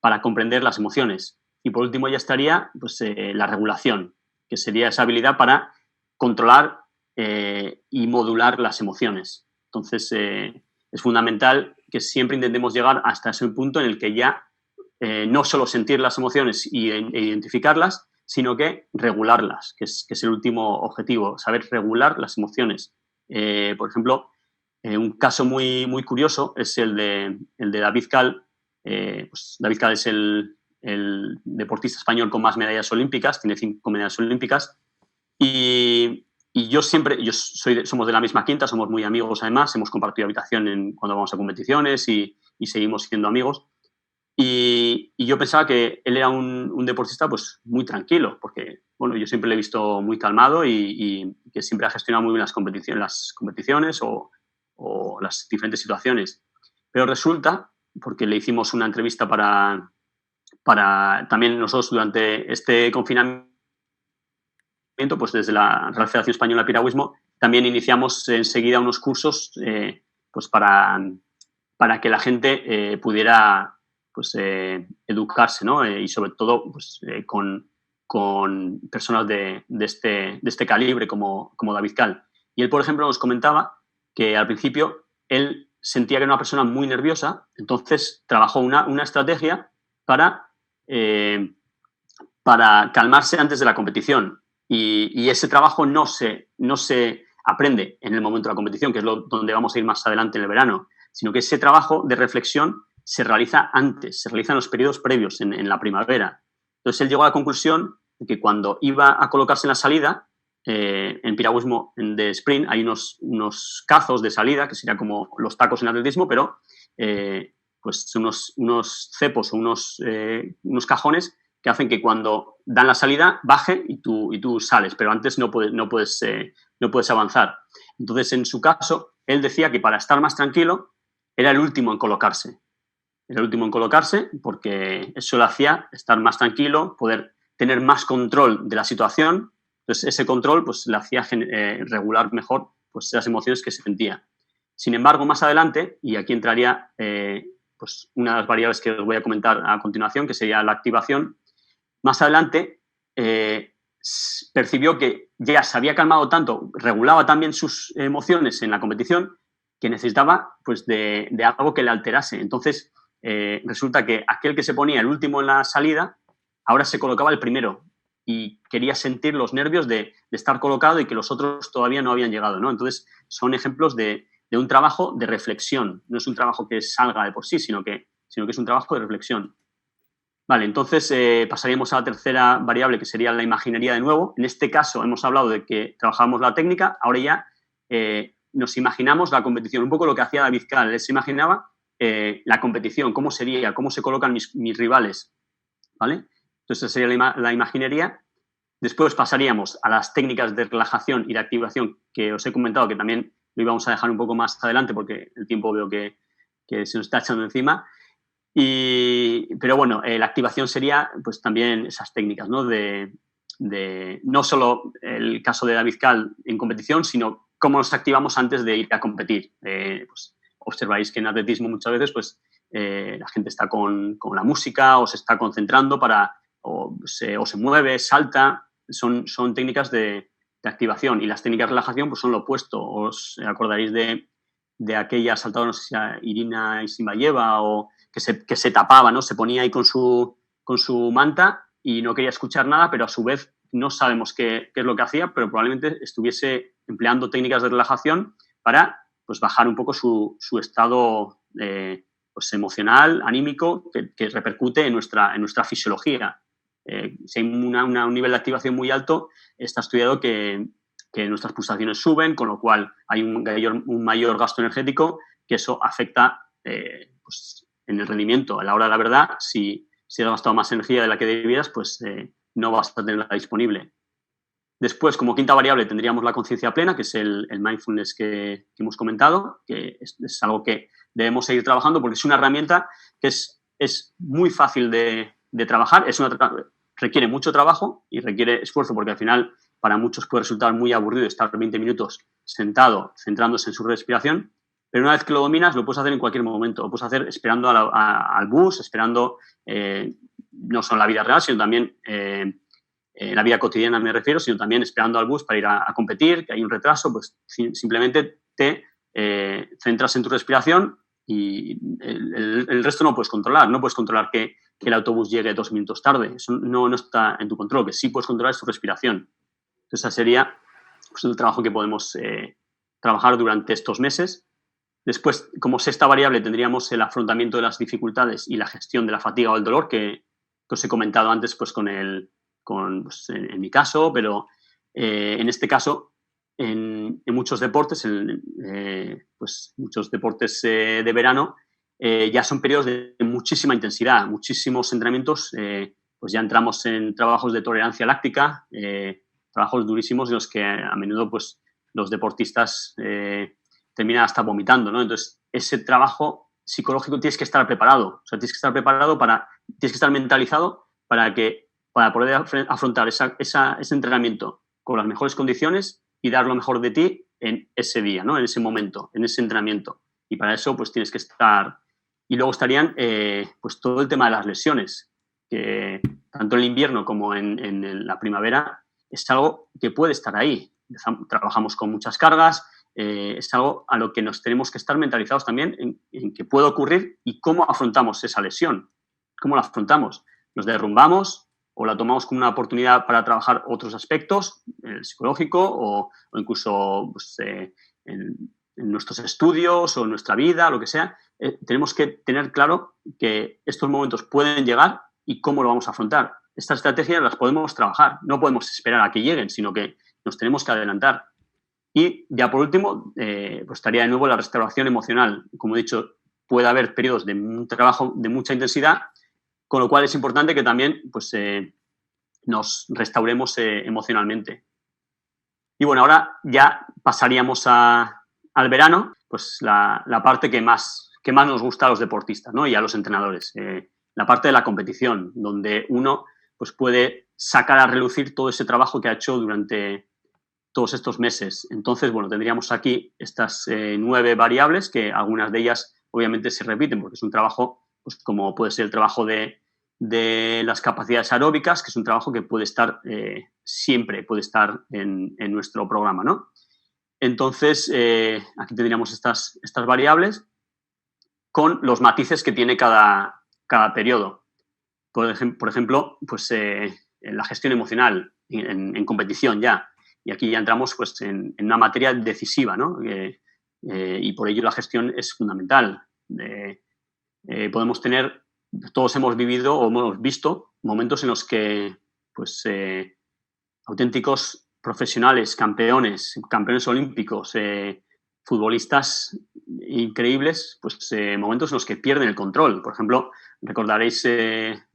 [SPEAKER 2] para comprender las emociones. Y por último ya estaría pues, la regulación, que sería esa habilidad para controlar y modular las emociones. Entonces, es fundamental que siempre intentemos llegar hasta ese punto en el que ya no solo sentir las emociones e identificarlas, sino que regularlas, que es el último objetivo, saber regular las emociones. Por ejemplo, un caso muy, muy curioso es el de David Cal. Pues David Cal es el deportista español con más medallas olímpicas, tiene 5 medallas olímpicas. Y somos de la misma quinta, somos muy amigos además, hemos compartido habitación cuando vamos a competiciones y seguimos siendo amigos. Y yo pensaba que él era un deportista pues muy tranquilo, porque bueno, yo siempre le he visto muy calmado y que siempre ha gestionado muy bien las competiciones o las diferentes situaciones. Pero resulta, porque le hicimos una entrevista para también nosotros durante este confinamiento, pues desde la Real Federación Española de Piragüismo, también iniciamos enseguida unos cursos pues para que la gente pudiera pues, educarse, ¿no? Y sobre todo pues, con personas de este calibre como David Cal. Y él, por ejemplo, nos comentaba que al principio él sentía que era una persona muy nerviosa, entonces trabajó una estrategia para calmarse antes de la competición. Y ese trabajo no se aprende en el momento de la competición, que es donde vamos a ir más adelante en el verano, sino que ese trabajo de reflexión se realiza antes, se realiza en los periodos previos, en la primavera. Entonces, él llegó a la conclusión de que cuando iba a colocarse en la salida, en piragüismo de sprint hay unos cazos de salida, que serían como los tacos en atletismo, pero pues unos cepos o unos cajones que hacen que cuando dan la salida baje y tú sales, pero antes no puedes avanzar. Entonces, en su caso, él decía que para estar más tranquilo era el último en colocarse. Era el último en colocarse porque eso le hacía estar más tranquilo, poder tener más control de la situación. Entonces, ese control pues, le hacía regular mejor pues, las emociones que se sentía. Sin embargo, más adelante, y aquí entraría pues, una de las variables que os voy a comentar a continuación, que sería la activación, más adelante percibió que ya se había calmado tanto, regulaba también sus emociones en la competición, que necesitaba pues, de algo que le alterase. Entonces, resulta que aquel que se ponía el último en la salida, ahora se colocaba el primero y quería sentir los nervios de estar colocado y que los otros todavía no habían llegado, ¿no? Entonces, son ejemplos de un trabajo de reflexión. No es un trabajo que salga de por sí, sino que es un trabajo de reflexión. Vale, entonces pasaríamos a la tercera variable, que sería la imaginería de nuevo. En este caso hemos hablado de que trabajamos la técnica, ahora ya nos imaginamos la competición, un poco lo que hacía David Cal. Él se imaginaba la competición, cómo sería, cómo se colocan mis rivales, ¿vale? Entonces, esa sería la imaginería. Después pasaríamos a las técnicas de relajación y de activación que os he comentado, que también lo íbamos a dejar un poco más adelante porque el tiempo veo que se nos está echando encima. Pero bueno, la activación sería pues también esas técnicas, ¿no? De no solo el caso de David Cal en competición, sino cómo nos activamos antes de ir a competir. Pues, observáis que en atletismo muchas veces pues, la gente está con la música o se está concentrando o se mueve, salta. Son técnicas de activación, y las técnicas de relajación pues, son lo opuesto. Os acordaréis de aquella saltadora, no sé si era Irina Isinbayeva, o que se tapaba, ¿no? Se ponía ahí con su con su manta y no quería escuchar nada, pero a su vez no sabemos qué es lo que hacía, pero probablemente estuviese empleando técnicas de relajación para pues, bajar un poco su estado pues, emocional, anímico, que repercute en nuestra fisiología. Si hay un nivel de activación muy alto, está estudiado que nuestras pulsaciones suben, con lo cual hay un mayor gasto energético, que eso afecta pues, en el rendimiento. A la hora de la verdad, si has gastado más energía de la que debieras, pues no vas a tenerla disponible. Después, como quinta variable, tendríamos la conciencia plena, que es el mindfulness que hemos comentado, que es algo que debemos seguir trabajando porque es una herramienta que es muy fácil de trabajar, requiere mucho trabajo y requiere esfuerzo porque al final para muchos puede resultar muy aburrido estar 20 minutos sentado, centrándose en su respiración, pero una vez que lo dominas lo puedes hacer en cualquier momento, lo puedes hacer esperando al bus, esperando no solo en la vida real, sino también en la vida cotidiana me refiero, sino también esperando al bus para ir a competir, que hay un retraso, pues simplemente te centras en tu respiración y el resto no puedes controlar. No puedes controlar que el autobús llegue 2 minutos tarde. Eso no está en tu control. Lo que sí puedes controlar es tu respiración. Entonces, ese sería pues, el trabajo que podemos trabajar durante estos meses. Después, como sexta variable, tendríamos el afrontamiento de las dificultades y la gestión de la fatiga o el dolor, que os he comentado antes pues, pues, en mi caso, pero en este caso, en muchos deportes, pues muchos deportes de verano, ya son periodos de muchísima intensidad, muchísimos entrenamientos, pues ya entramos en trabajos de tolerancia láctica, trabajos durísimos en los que a menudo pues, los deportistas terminan hasta vomitando, ¿no? Entonces, ese trabajo psicológico tienes que estar preparado, o sea, tienes que estar preparado tienes que estar mentalizado para poder afrontar ese entrenamiento con las mejores condiciones y dar lo mejor de ti en ese día, ¿no? En ese momento, en ese entrenamiento. Y para eso, pues tienes que estar... Y luego estarían, pues todo el tema de las lesiones, que tanto en el invierno como en la primavera es algo que puede estar ahí. Trabajamos con muchas cargas, es algo a lo que nos tenemos que estar mentalizados también en que puede ocurrir y cómo afrontamos esa lesión. ¿Cómo la afrontamos? ¿Nos derrumbamos o la tomamos como una oportunidad para trabajar otros aspectos, el psicológico o incluso pues, en nuestros estudios o en nuestra vida, lo que sea? Tenemos que tener claro que estos momentos pueden llegar y cómo lo vamos a afrontar. Estas estrategias las podemos trabajar, no podemos esperar a que lleguen, sino que nos tenemos que adelantar. Y ya por último, pues estaría de nuevo la restauración emocional. Como he dicho, puede haber periodos de un trabajo de mucha intensidad, con lo cual es importante que también pues, nos restauremos emocionalmente. Y bueno, ahora ya pasaríamos al verano, pues la parte que más nos gusta a los deportistas, ¿no? Y a los entrenadores. La parte de la competición, donde uno pues, puede sacar a relucir todo ese trabajo que ha hecho durante todos estos meses. Entonces, bueno, tendríamos aquí estas 9 variables, que algunas de ellas obviamente se repiten, porque es un trabajo, pues como puede ser el trabajo de las capacidades aeróbicas, que es un trabajo que puede estar siempre, puede estar en nuestro programa, ¿no? Entonces, aquí tendríamos estas variables con los matices que tiene cada periodo. Por ejemplo, pues la gestión emocional en competición ya. Y aquí ya entramos pues, en una materia decisiva, ¿no? Y por ello la gestión es fundamental. Podemos tener, todos hemos vivido o hemos visto momentos en los que pues, auténticos profesionales, campeones olímpicos, futbolistas increíbles, pues momentos en los que pierden el control. Por ejemplo, recordaréis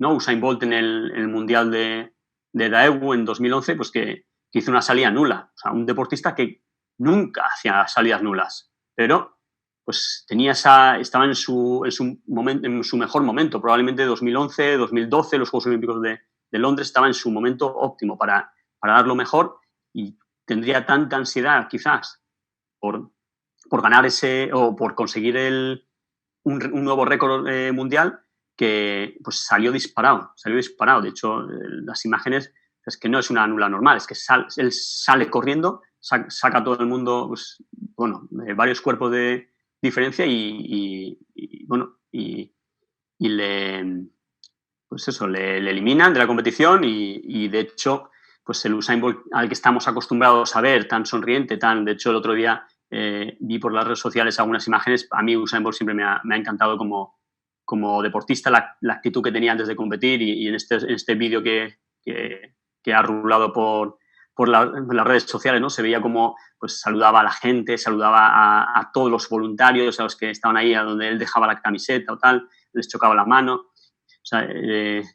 [SPEAKER 2] ¿no? Usain Bolt en el Mundial de Daegu en 2011, pues que hizo una salida nula. O sea, un deportista que nunca hacía salidas nulas, pero pues estaba en su mejor momento. Probablemente 2011, 2012, los Juegos Olímpicos de Londres, estaba en su momento óptimo para dar lo mejor y tendría tanta ansiedad quizás por ganar o por conseguir un nuevo récord mundial que pues salió disparado. De hecho, las imágenes es que no es una nula normal, es que él sale corriendo, saca a todo el mundo, pues, bueno, varios cuerpos de diferencia y le pues eso, le eliminan de la competición y de hecho, pues el Usain Bolt al que estamos acostumbrados a ver, tan sonriente, de hecho el otro día vi por las redes sociales algunas imágenes, a mí Usain Bolt siempre me ha encantado como deportista, la actitud que tenía antes de competir y en este vídeo que ha rulado por las redes sociales, ¿no? Se veía como pues saludaba a la gente, saludaba a todos los voluntarios, a los que estaban ahí, a donde él dejaba la camiseta o tal, les chocaba la mano. O sea,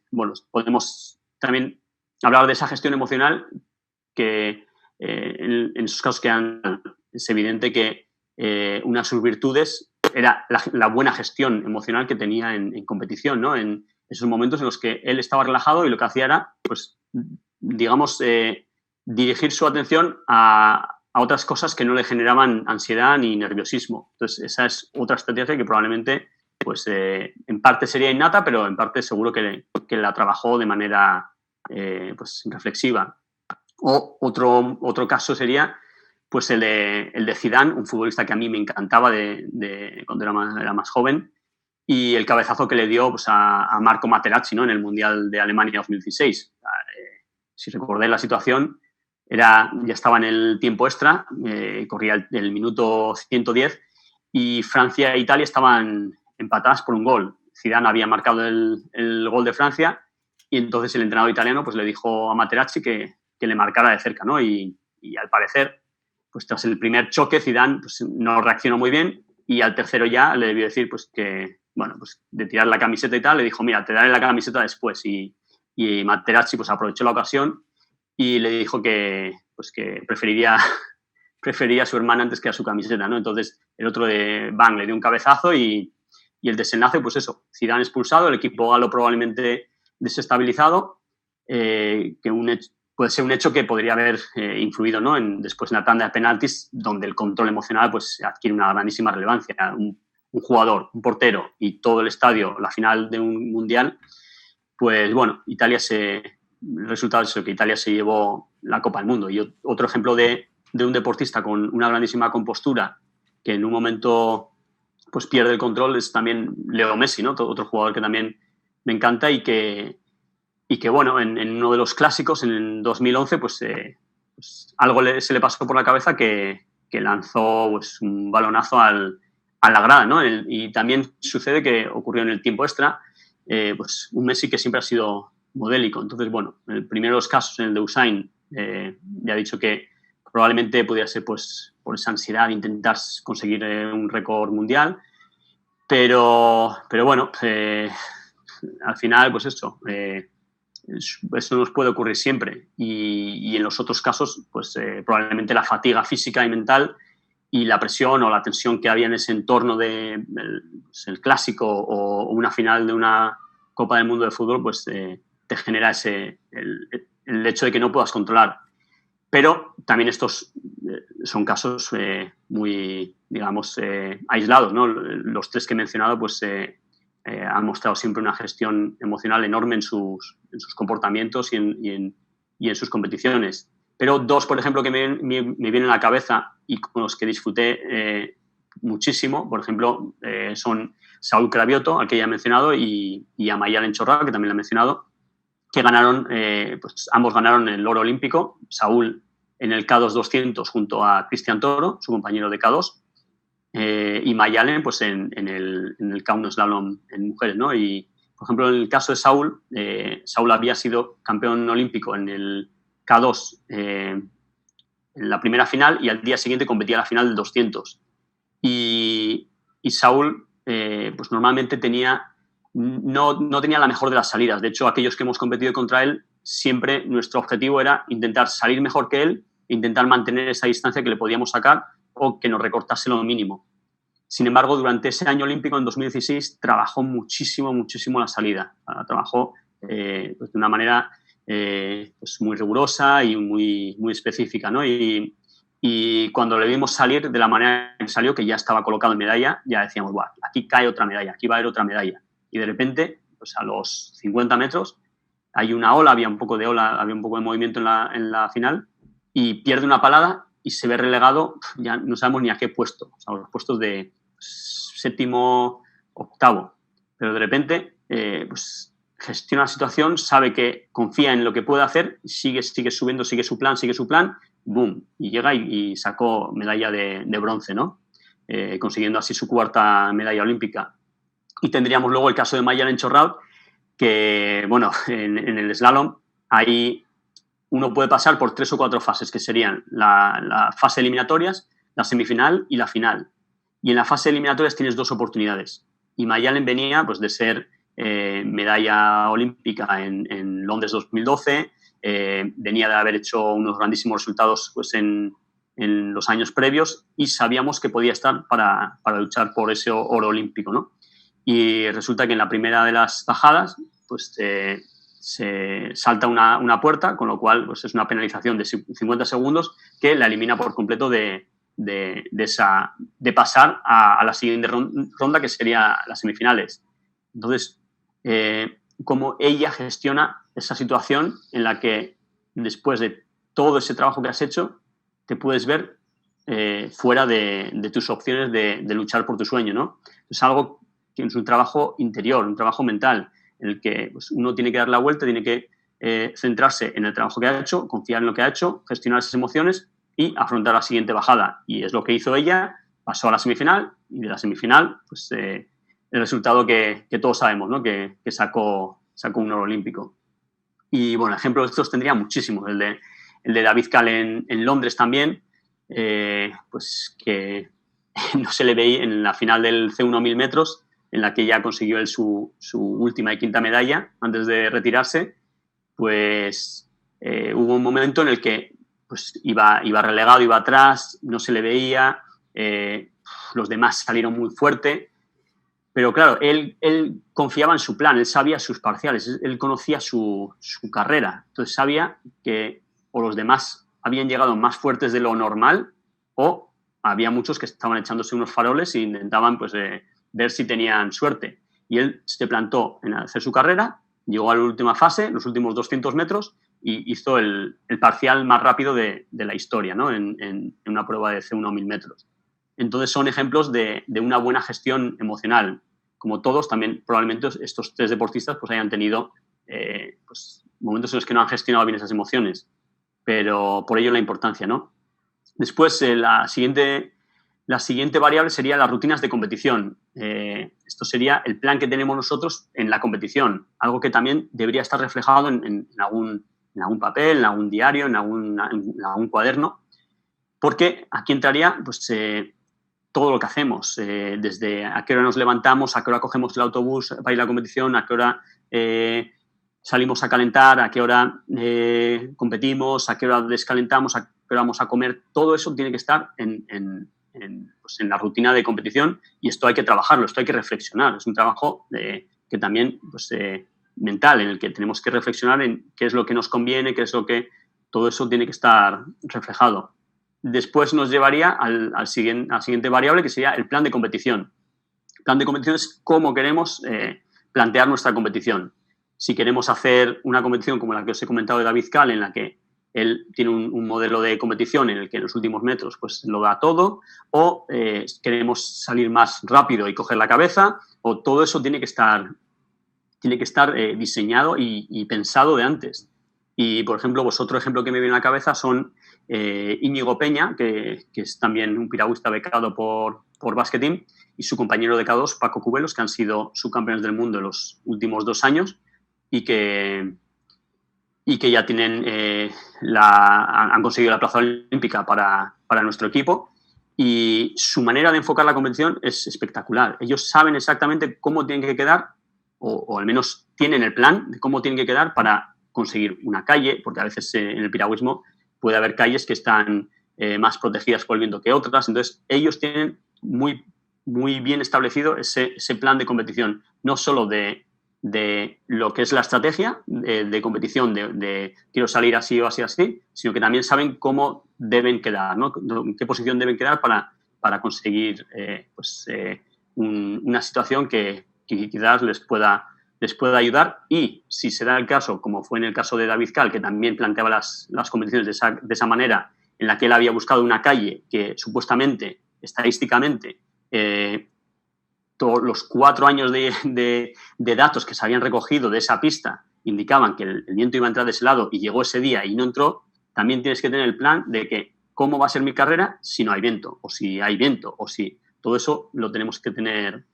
[SPEAKER 2] bueno, podemos también hablar de esa gestión emocional que en esos casos es evidente que una de sus virtudes era la buena gestión emocional que tenía en competición, ¿no? En esos momentos en los que él estaba relajado y lo que hacía era, pues, digamos, dirigir su atención a otras cosas que no le generaban ansiedad ni nerviosismo. Entonces, esa es otra estrategia que probablemente, pues, en parte sería innata, pero en parte seguro que la trabajó de manera, pues, reflexiva. O otro caso sería pues el de Zidane, un futbolista que a mí me encantaba cuando era más joven, y el cabezazo que le dio pues, a Marco Materazzi, ¿no? En el Mundial de Alemania 2016. Si recordáis la situación, ya estaba en el tiempo extra, corría el minuto 110 y Francia e Italia estaban empatadas por un gol. Zidane había marcado el gol de Francia y entonces el entrenador italiano pues, le dijo a Materazzi que le marcara de cerca, ¿no? Y al parecer, pues tras el primer choque, Zidane pues, no reaccionó muy bien y al tercero ya le debió decir pues que, bueno, pues de tirar la camiseta y tal, le dijo, mira, te daré la camiseta después. Y Materazzi pues aprovechó la ocasión y le dijo que preferiría a su hermana antes que a su camiseta, ¿no? Entonces el otro de Bang le dio un cabezazo y el desenlace, pues eso, Zidane expulsado, el equipo galo probablemente desestabilizado, puede ser un hecho que podría haber influido, ¿no? Después en la tanda de penaltis, donde el control emocional pues, adquiere una grandísima relevancia. Un jugador, un portero y todo el estadio, la final de un mundial, pues bueno, el resultado es que Italia se llevó la Copa del Mundo. Y otro ejemplo de un deportista con una grandísima compostura que en un momento pues pierde el control es también Leo Messi, ¿no? Otro jugador que también me encanta y que bueno, en uno de los clásicos, en 2011, pues algo se le pasó por la cabeza que lanzó pues, un balonazo a la grada, ¿no? Y también sucede que ocurrió en el tiempo extra, pues un Messi que siempre ha sido modélico. Entonces, bueno, en el primero de los casos, en el de Usain, ya ha dicho que probablemente pudiera ser pues por esa ansiedad de intentar conseguir un récord mundial, pero bueno, al final, pues eso nos puede ocurrir siempre y en los otros casos, pues probablemente la fatiga física y mental y la presión o la tensión que había en ese entorno del clásico o una final de una Copa del Mundo de fútbol, pues te genera el hecho de que no puedas controlar. Pero también estos son casos muy, digamos, aislados, ¿no? Los tres que he mencionado, pues han mostrado siempre una gestión emocional enorme en sus comportamientos y en sus competiciones. Pero dos, por ejemplo, que me vienen a la cabeza y con los que disfruté muchísimo, por ejemplo, son Saúl Cravioto, al que ya he mencionado, y Amayalen Chorra, que también lo he mencionado, que ganaron, pues ambos ganaron el oro olímpico. Saúl en el K2 200 junto a Cristian Toro, su compañero de K2, y Mayalen pues en el K1 slalom en mujeres, ¿no? Y, por ejemplo, en el caso de Saúl, Saúl había sido campeón olímpico en el K2 en la primera final y al día siguiente competía en la final del 200. Y Saúl, pues normalmente no tenía la mejor de las salidas. De hecho, aquellos que hemos competido contra él, siempre nuestro objetivo era intentar salir mejor que él, intentar mantener esa distancia que le podíamos sacar o que nos recortase lo mínimo. Sin embargo, durante ese año olímpico, en 2016, trabajó muchísimo la salida. Trabajó pues de una manera pues muy rigurosa y muy específica, ¿no? Y cuando le vimos salir de la manera que salió, que ya estaba colocado en medalla, ya decíamos, bueno, aquí cae otra medalla, aquí va a haber otra medalla. Y de repente, pues a los 50 metros, hay una ola, había un poco de movimiento en la final, y pierde una palada y se ve relegado, ya no sabemos ni a qué puesto, o sea, los puestos de séptimo, octavo. Pero de repente, pues gestiona la situación, sabe que confía en lo que puede hacer, sigue subiendo, sigue su plan, boom, y llega y sacó medalla de bronce, ¿no? Consiguiendo así su 4ª medalla olímpica. Y tendríamos luego el caso de Mayalen Chorraut, que, bueno, en el slalom ahí uno puede pasar por 3 o 4 fases, que serían la fase eliminatorias, la semifinal y la final. Y en la fase eliminatorias tienes 2 oportunidades. Y Mayalen venía, pues, de ser medalla olímpica en Londres 2012, venía de haber hecho unos grandísimos resultados, pues, en los años previos, y sabíamos que podía estar para luchar por ese oro olímpico, ¿no? Y resulta que en la primera de las bajadas, pues, se salta una puerta, con lo cual, pues, es una penalización de 50 segundos que la elimina por completo de pasar a la siguiente ronda, que sería las semifinales. Entonces, cómo ella gestiona esa situación en la que, después de todo ese trabajo que has hecho, te puedes ver fuera de tus opciones de luchar por tu sueño, ¿no? Es algo que es un trabajo interior, un trabajo mental, en el que, pues, uno tiene que dar la vuelta, tiene que centrarse en el trabajo que ha hecho, confiar en lo que ha hecho, gestionar esas emociones y afrontar la siguiente bajada. Y es lo que hizo ella, pasó a la semifinal, y de la semifinal, pues, el resultado que todos sabemos, ¿no? Que sacó un oro olímpico. Y, bueno, ejemplos de estos tendría muchísimos. El de David Kahl en Londres también, pues, que no se le veía en la final del C1 1000 metros, en la que ya consiguió él su última y 5ª medalla antes de retirarse. Pues hubo un momento en el que, pues, iba relegado, iba atrás, no se le veía, los demás salieron muy fuerte, pero claro, él confiaba en su plan, él sabía sus parciales, él conocía su carrera, entonces sabía que o los demás habían llegado más fuertes de lo normal, o había muchos que estaban echándose unos faroles e intentaban, pues, ver si tenían suerte. Y él se plantó en hacer su carrera, llegó a la última fase, los últimos 200 metros, y hizo el parcial más rápido de la historia, ¿no? en una prueba de C1 1000 metros. Entonces, son ejemplos de una buena gestión emocional. Como todos, también probablemente estos 3 deportistas, pues, hayan tenido pues, momentos en los que no han gestionado bien esas emociones, pero por ello la importancia, ¿no? Después, la siguiente variable sería las rutinas de competición. Esto sería el plan que tenemos nosotros en la competición, algo que también debería estar reflejado en algún papel, en algún diario, en algún cuaderno, porque aquí entraría, pues, todo lo que hacemos, desde a qué hora nos levantamos, a qué hora cogemos el autobús para ir a la competición, a qué hora salimos a calentar, a qué hora competimos, a qué hora descalentamos, a qué hora vamos a comer. Todo eso tiene que estar en la rutina de competición, y esto hay que trabajarlo, esto hay que reflexionar. Es un trabajo que también, pues, mental, en el que tenemos que reflexionar en qué es lo que nos conviene, qué es lo que... Todo eso tiene que estar reflejado. Después nos llevaría a la siguiente variable, que sería el plan de competición. El plan de competición es cómo queremos plantear nuestra competición. Si queremos hacer una competición como la que os he comentado de David Kahl, en la que él tiene un modelo de competición en el que en los últimos metros, pues, lo da todo, o queremos salir más rápido y coger la cabeza, o todo eso tiene que estar diseñado y pensado de antes. Y, por ejemplo, otro ejemplo que me viene a la cabeza son Íñigo Peña, que es también un piragüista becado por Basket Team, y su compañero de K2, Paco Cubelos, que han sido subcampeones del mundo en los últimos 2 años y que ya tienen han conseguido la plaza olímpica para nuestro equipo. Y su manera de enfocar la competición es espectacular. Ellos saben exactamente cómo tienen que quedar, o al menos tienen el plan de cómo tienen que quedar para conseguir una calle, porque a veces en el piragüismo puede haber calles que están más protegidas por el viento que otras. Entonces, ellos tienen muy, muy bien establecido ese plan de competición, no solo de lo que es la estrategia de competición, de quiero salir así o así, sino que también saben cómo deben quedar, ¿no? En qué posición deben quedar para conseguir una situación que quizás les pueda ayudar. Y si se da el caso, como fue en el caso de David Kahl, que también planteaba las competiciones de esa manera, en la que él había buscado una calle que supuestamente, estadísticamente, los 4 años de datos que se habían recogido de esa pista indicaban que el viento iba a entrar de ese lado y llegó ese día y no entró, también tienes que tener el plan de que cómo va a ser mi carrera si no hay viento, o si hay viento, o si... Todo eso lo tenemos que tener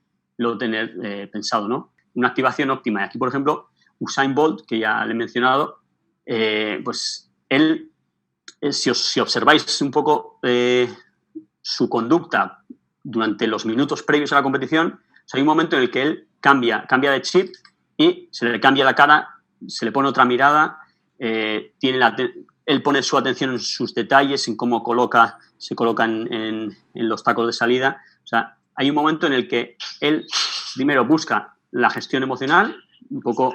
[SPEAKER 2] pensado, ¿no? Una activación óptima. Y aquí, por ejemplo, Usain Bolt, que ya le he mencionado, pues él, si observáis un poco su conducta durante los minutos previos a la competición, o sea, hay un momento en el que él cambia de chip y se le cambia la cara, se le pone otra mirada, él pone su atención en sus detalles, en cómo se coloca en los tacos de salida. O sea, hay un momento en el que él primero busca la gestión emocional, un poco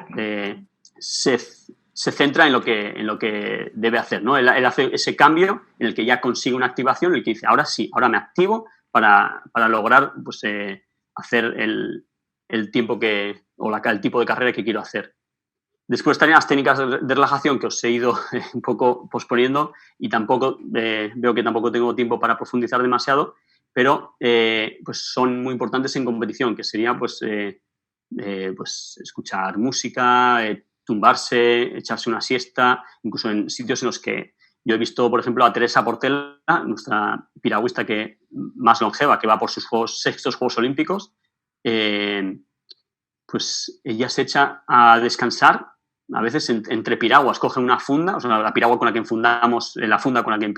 [SPEAKER 2] se centra en lo que debe hacer, ¿no? Él hace ese cambio en el que ya consigue una activación, en el que dice, ahora sí, ahora me activo para lograr pues, hacer el tiempo el tipo de carrera que quiero hacer. Después estarían las técnicas de relajación que os he ido un poco posponiendo y tampoco veo que tampoco tengo tiempo para profundizar demasiado, pero pues son muy importantes en competición, que sería pues escuchar música, tumbarse, echarse una siesta, incluso en sitios en los que yo he visto, por ejemplo, a Teresa Portela, nuestra piragüista más longeva, que va por sus sextos Juegos Olímpicos, pues ella se echa a descansar, a veces entre piraguas, coge una funda, o sea, la piragua con la que enfundamos, la funda con la que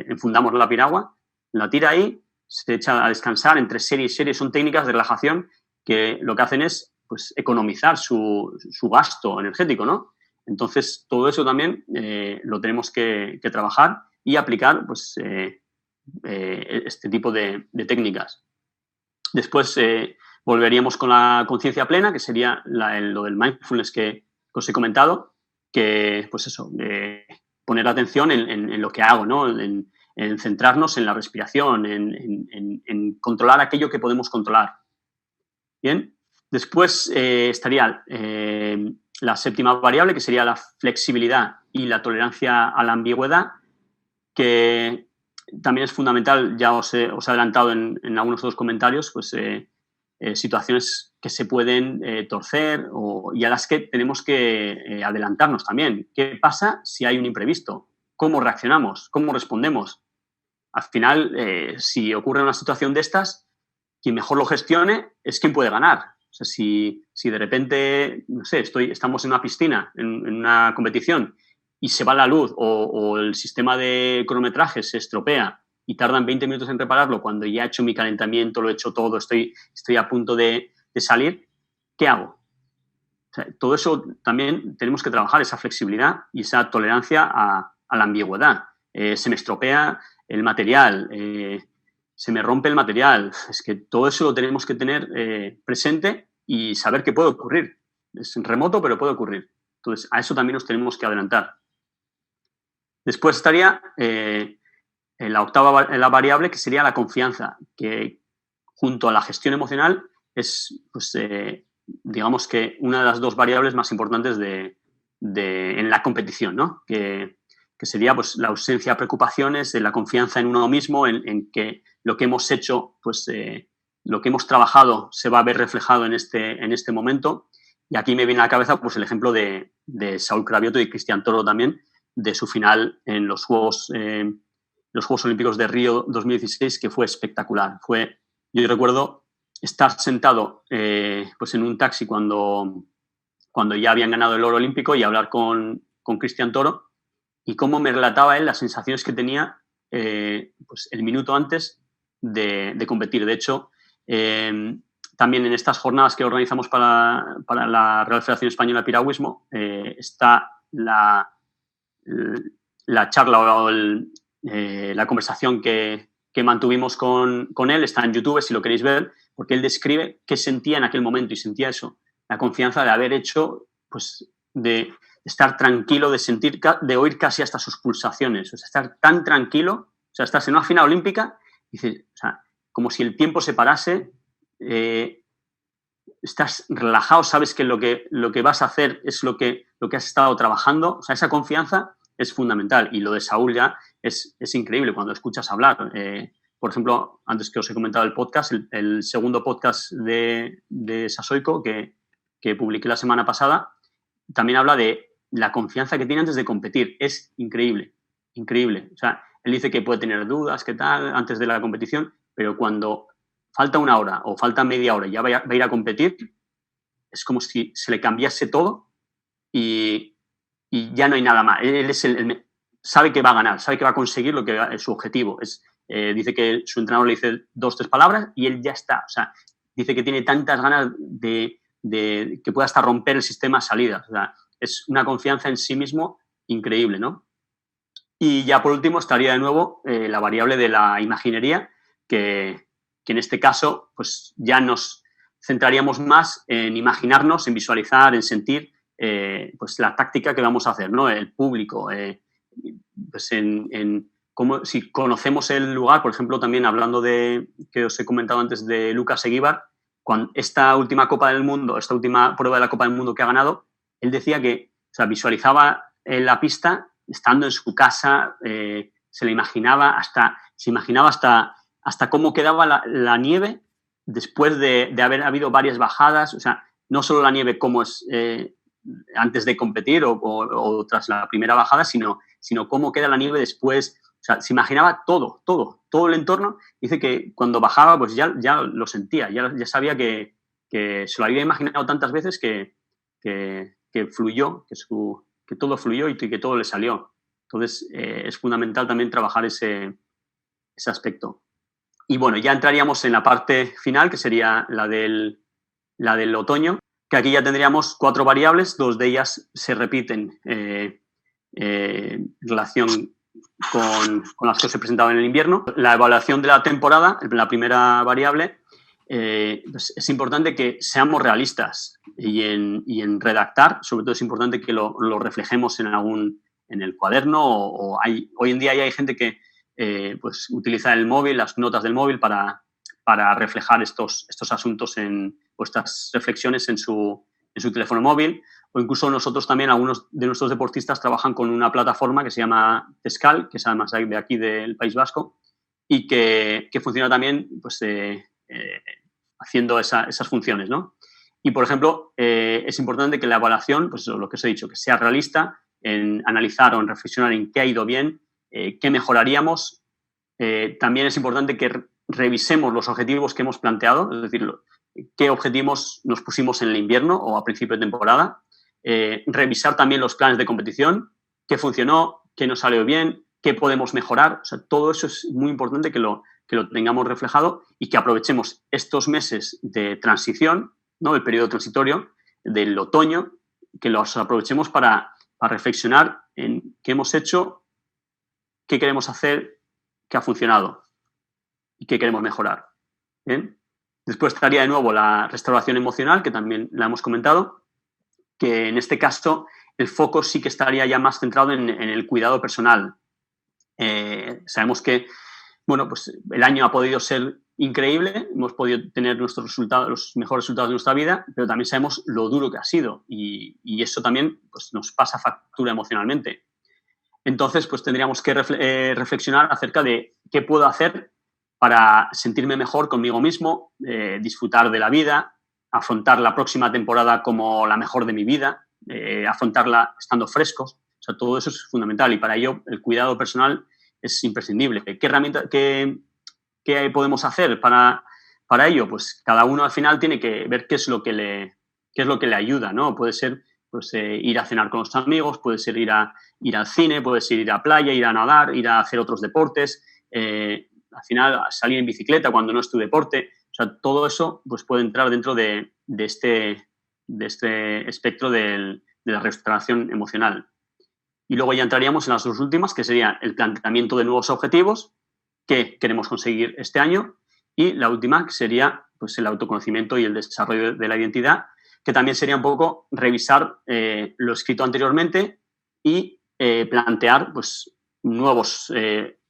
[SPEAKER 2] enfundamos la piragua, la tira ahí, se echa a descansar entre serie y serie. Son técnicas de relajación que lo que hacen es pues, economizar su gasto energético, ¿no? Entonces, todo eso también lo tenemos que trabajar y aplicar pues, este tipo de técnicas. Después volveríamos con la conciencia plena, que sería lo del mindfulness que os he comentado, que, pues eso, poner atención en lo que hago, ¿no? En centrarnos en la respiración, en controlar aquello que podemos controlar. Bien. Después estaría la séptima variable, que sería la flexibilidad y la tolerancia a la ambigüedad, que también es fundamental. Ya os he adelantado en algunos de los comentarios, pues situaciones que se pueden torcer y a las que tenemos que adelantarnos también. ¿Qué pasa si hay un imprevisto? ¿Cómo reaccionamos? ¿Cómo respondemos? Al final, si ocurre una situación de estas, quien mejor lo gestione es quien puede ganar. O sea, si de repente, no sé, estamos en una piscina, en una competición, y se va la luz o el sistema de cronometraje se estropea y tardan 20 minutos en repararlo cuando ya he hecho mi calentamiento, lo he hecho todo, estoy a punto de salir, ¿qué hago? O sea, todo eso también tenemos que trabajar, esa flexibilidad y esa tolerancia a la ambigüedad. Se me estropea el material, se me rompe el material. Es que todo eso lo tenemos que tener presente y saber que puede ocurrir. Es remoto, pero puede ocurrir. Entonces, a eso también nos tenemos que adelantar. Después estaría la octava variable, que sería la confianza, que junto a la gestión emocional es, pues, digamos que una de las dos variables más importantes en la competición, ¿no? Que sería pues, la ausencia de preocupaciones, de la confianza en uno mismo, en que lo que hemos hecho, pues lo que hemos trabajado se va a ver reflejado en este momento. Y aquí me viene a la cabeza pues, el ejemplo de Saúl Cravioto y Cristian Toro también, de su final en los Juegos Olímpicos de Río 2016, que fue espectacular. Yo recuerdo estar sentado pues en un taxi cuando ya habían ganado el oro olímpico y hablar con Cristian Toro y cómo me relataba él las sensaciones que tenía pues el minuto antes de competir. De hecho, también en estas jornadas que organizamos para la Real Federación Española de Piragüismo está la charla o la conversación que mantuvimos con él, está en YouTube si lo queréis ver, porque él describe qué sentía en aquel momento y sentía eso, la confianza de haber hecho, pues de estar tranquilo, de oír casi hasta sus pulsaciones, o sea, estar tan tranquilo, o sea, estás en una final olímpica y dices, o sea, como si el tiempo se parase, estás relajado, sabes que lo que vas a hacer es lo que has estado trabajando, o sea, esa confianza es fundamental. Y lo de Saúl ya es increíble cuando escuchas hablar. por ejemplo, antes que os he comentado el podcast, el segundo podcast de Sasoiko que publiqué la semana pasada, también habla de la confianza que tiene antes de competir. Es increíble, increíble. O sea, él dice que puede tener dudas, qué tal, antes de la competición, pero cuando falta una hora o falta media hora y ya va a ir a competir, es como si se le cambiase todo y ya no hay nada más. Él es sabe que va a ganar, sabe que va a conseguir lo que es su objetivo. Dice que su entrenador le dice 2 o 3 palabras y él ya está. O sea, dice que tiene tantas ganas de que pueda hasta romper el sistema de salidas. O sea, es una confianza en sí mismo increíble, ¿no? Y ya por último estaría de nuevo la variable de la imaginería, que en este caso pues ya nos centraríamos más en imaginarnos, en visualizar, en sentir pues la táctica que vamos a hacer, ¿no? El público, pues en cómo, si conocemos el lugar, por ejemplo, también hablando de, que os he comentado antes, de Lucas Eguíbar, cuando esta última Copa del Mundo, esta última prueba de la Copa del Mundo que ha ganado, él decía que, o sea, visualizaba en la pista estando en su casa, se imaginaba hasta cómo quedaba la nieve después de haber habido varias bajadas, o sea, no solo la nieve como es antes de competir o tras la primera bajada, sino cómo queda la nieve después. O sea, se imaginaba todo el entorno. Dice que cuando bajaba, pues ya lo sentía, ya sabía que se lo había imaginado tantas veces que fluyó, que todo fluyó y que todo le salió. Entonces, es fundamental también trabajar ese aspecto. Y bueno, ya entraríamos en la parte final, que sería la del otoño, que aquí ya tendríamos 4 variables, 2 de ellas se repiten en relación con las que os he presentado en el invierno. La evaluación de la temporada, la primera variable, pues es importante que seamos realistas y en redactar, sobre todo es importante que lo reflejemos en el cuaderno hoy en día ya hay gente que pues utiliza el móvil, las notas del móvil para reflejar estos asuntos o estas reflexiones en su teléfono móvil, o incluso nosotros también, algunos de nuestros deportistas trabajan con una plataforma que se llama Tescal, que es además de aquí del País Vasco, y que funciona también pues, haciendo esas funciones, ¿no? Y, por ejemplo, es importante que la evaluación, pues lo que os he dicho, que sea realista en analizar o en reflexionar en qué ha ido bien, qué mejoraríamos. También es importante que revisemos los objetivos que hemos planteado, es decir, qué objetivos nos pusimos en el invierno o a principio de temporada. Revisar también los planes de competición, qué funcionó, qué nos salió bien, qué podemos mejorar. O sea, todo eso es muy importante que lo tengamos reflejado y que aprovechemos estos meses de transición, ¿no? El periodo transitorio del otoño, que los aprovechemos para reflexionar en qué hemos hecho, qué queremos hacer, qué ha funcionado y qué queremos mejorar. ¿Bien? Después estaría de nuevo la restauración emocional, que también la hemos comentado, que en este caso el foco sí que estaría ya más centrado en el cuidado personal. Sabemos que, bueno, pues el año ha podido ser increíble, hemos podido tener nuestros resultados, los mejores resultados de nuestra vida, pero también sabemos lo duro que ha sido y eso también pues, nos pasa factura emocionalmente. Entonces, pues tendríamos que reflexionar acerca de qué puedo hacer para sentirme mejor conmigo mismo, disfrutar de la vida, afrontar la próxima temporada como la mejor de mi vida, afrontarla estando frescos. O sea, todo eso es fundamental y para ello el cuidado personal es imprescindible. ¿Qué herramienta, qué podemos hacer para ello? Pues cada uno al final tiene que ver qué es lo que le ayuda, ¿no? Puede ser pues, ir a cenar con los amigos, puede ser ir al cine, puede ser ir a playa, ir a nadar, ir a hacer otros deportes, al final salir en bicicleta cuando no es tu deporte. O sea, todo eso pues, puede entrar dentro de este espectro de la restauración emocional. Y luego ya entraríamos en las 2 últimas, que sería el planteamiento de nuevos objetivos que queremos conseguir este año y la última, que sería pues, el autoconocimiento y el desarrollo de la identidad, que también sería un poco revisar lo escrito anteriormente y plantear pues, nuevos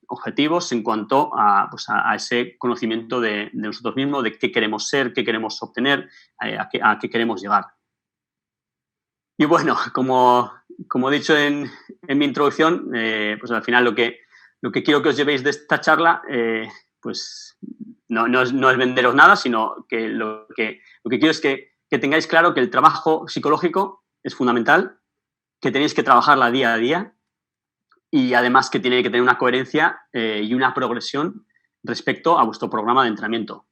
[SPEAKER 2] objetivos en cuanto pues, a ese conocimiento de nosotros mismos, de qué queremos ser, qué queremos obtener, a qué queremos llegar. Y bueno, como he dicho en mi introducción, pues al final lo que quiero que os llevéis de esta charla pues no es venderos nada, sino que lo que quiero es que tengáis claro que el trabajo psicológico es fundamental, que tenéis que trabajarla día a día y además que tiene que tener una coherencia y una progresión respecto a vuestro programa de entrenamiento.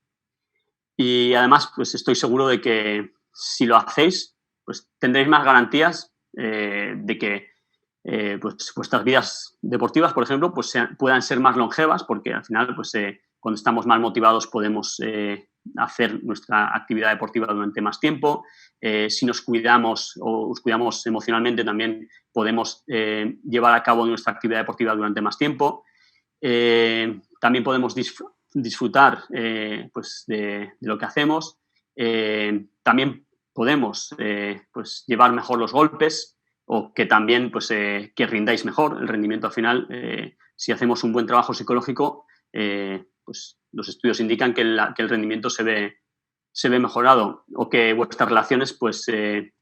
[SPEAKER 2] Y además, pues estoy seguro de que si lo hacéis, pues tendréis más garantías de que pues vuestras vidas deportivas, por ejemplo, pues puedan ser más longevas, porque al final, pues cuando estamos más motivados podemos hacer nuestra actividad deportiva durante más tiempo. Si nos cuidamos o os cuidamos emocionalmente, también podemos llevar a cabo nuestra actividad deportiva durante más tiempo. También podemos disfrutar pues de lo que hacemos. También podemos pues llevar mejor los golpes o que también pues, que rindáis mejor. El rendimiento al final, si hacemos un buen trabajo psicológico, pues los estudios indican que el rendimiento se ve mejorado o que vuestras relaciones pues,